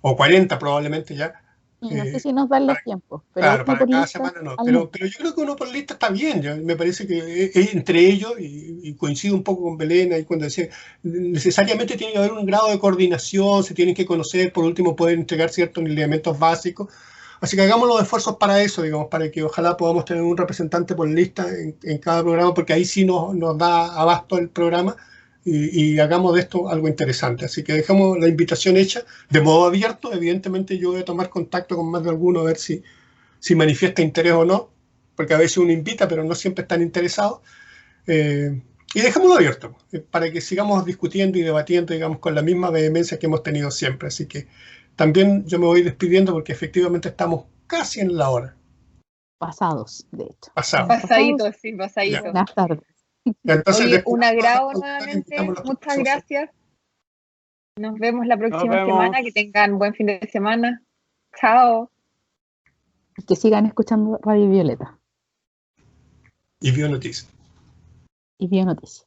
S1: o 40 probablemente ya.
S3: Y no sé si nos dan los tiempos. Pero
S1: claro, para cada semana no. Pero yo creo que uno por lista está bien. Me parece que entre ellos, y coincido un poco con Belén ahí cuando decía, necesariamente tiene que haber un grado de coordinación, se tienen que conocer, por último poder entregar ciertos lineamientos básicos. Así que hagamos los esfuerzos para eso, digamos, para que ojalá podamos tener un representante por lista en cada programa, porque ahí sí nos da abasto el programa y hagamos de esto algo interesante. Así que dejamos la invitación hecha de modo abierto. Evidentemente yo voy a tomar contacto con más de alguno a ver si manifiesta interés o no, porque a veces uno invita, pero no siempre están interesados. Y dejémoslo abierto, para que sigamos discutiendo y debatiendo, digamos, con la misma vehemencia que hemos tenido siempre. Así que también yo me voy despidiendo porque efectivamente estamos casi en la hora.
S3: Pasados, de hecho.
S2: Pasaditos, sí, pasaditos.
S3: Buenas tardes.
S1: Entonces,
S2: Oye, un agrado nuevamente,
S1: invitamos a las
S2: muchas
S1: personas.
S2: gracias. Nos vemos la próxima semana, que tengan buen fin de semana. Chao.
S3: Que sigan escuchando Radio Violeta
S1: Y Bionoticias.
S3: y Bionoticias.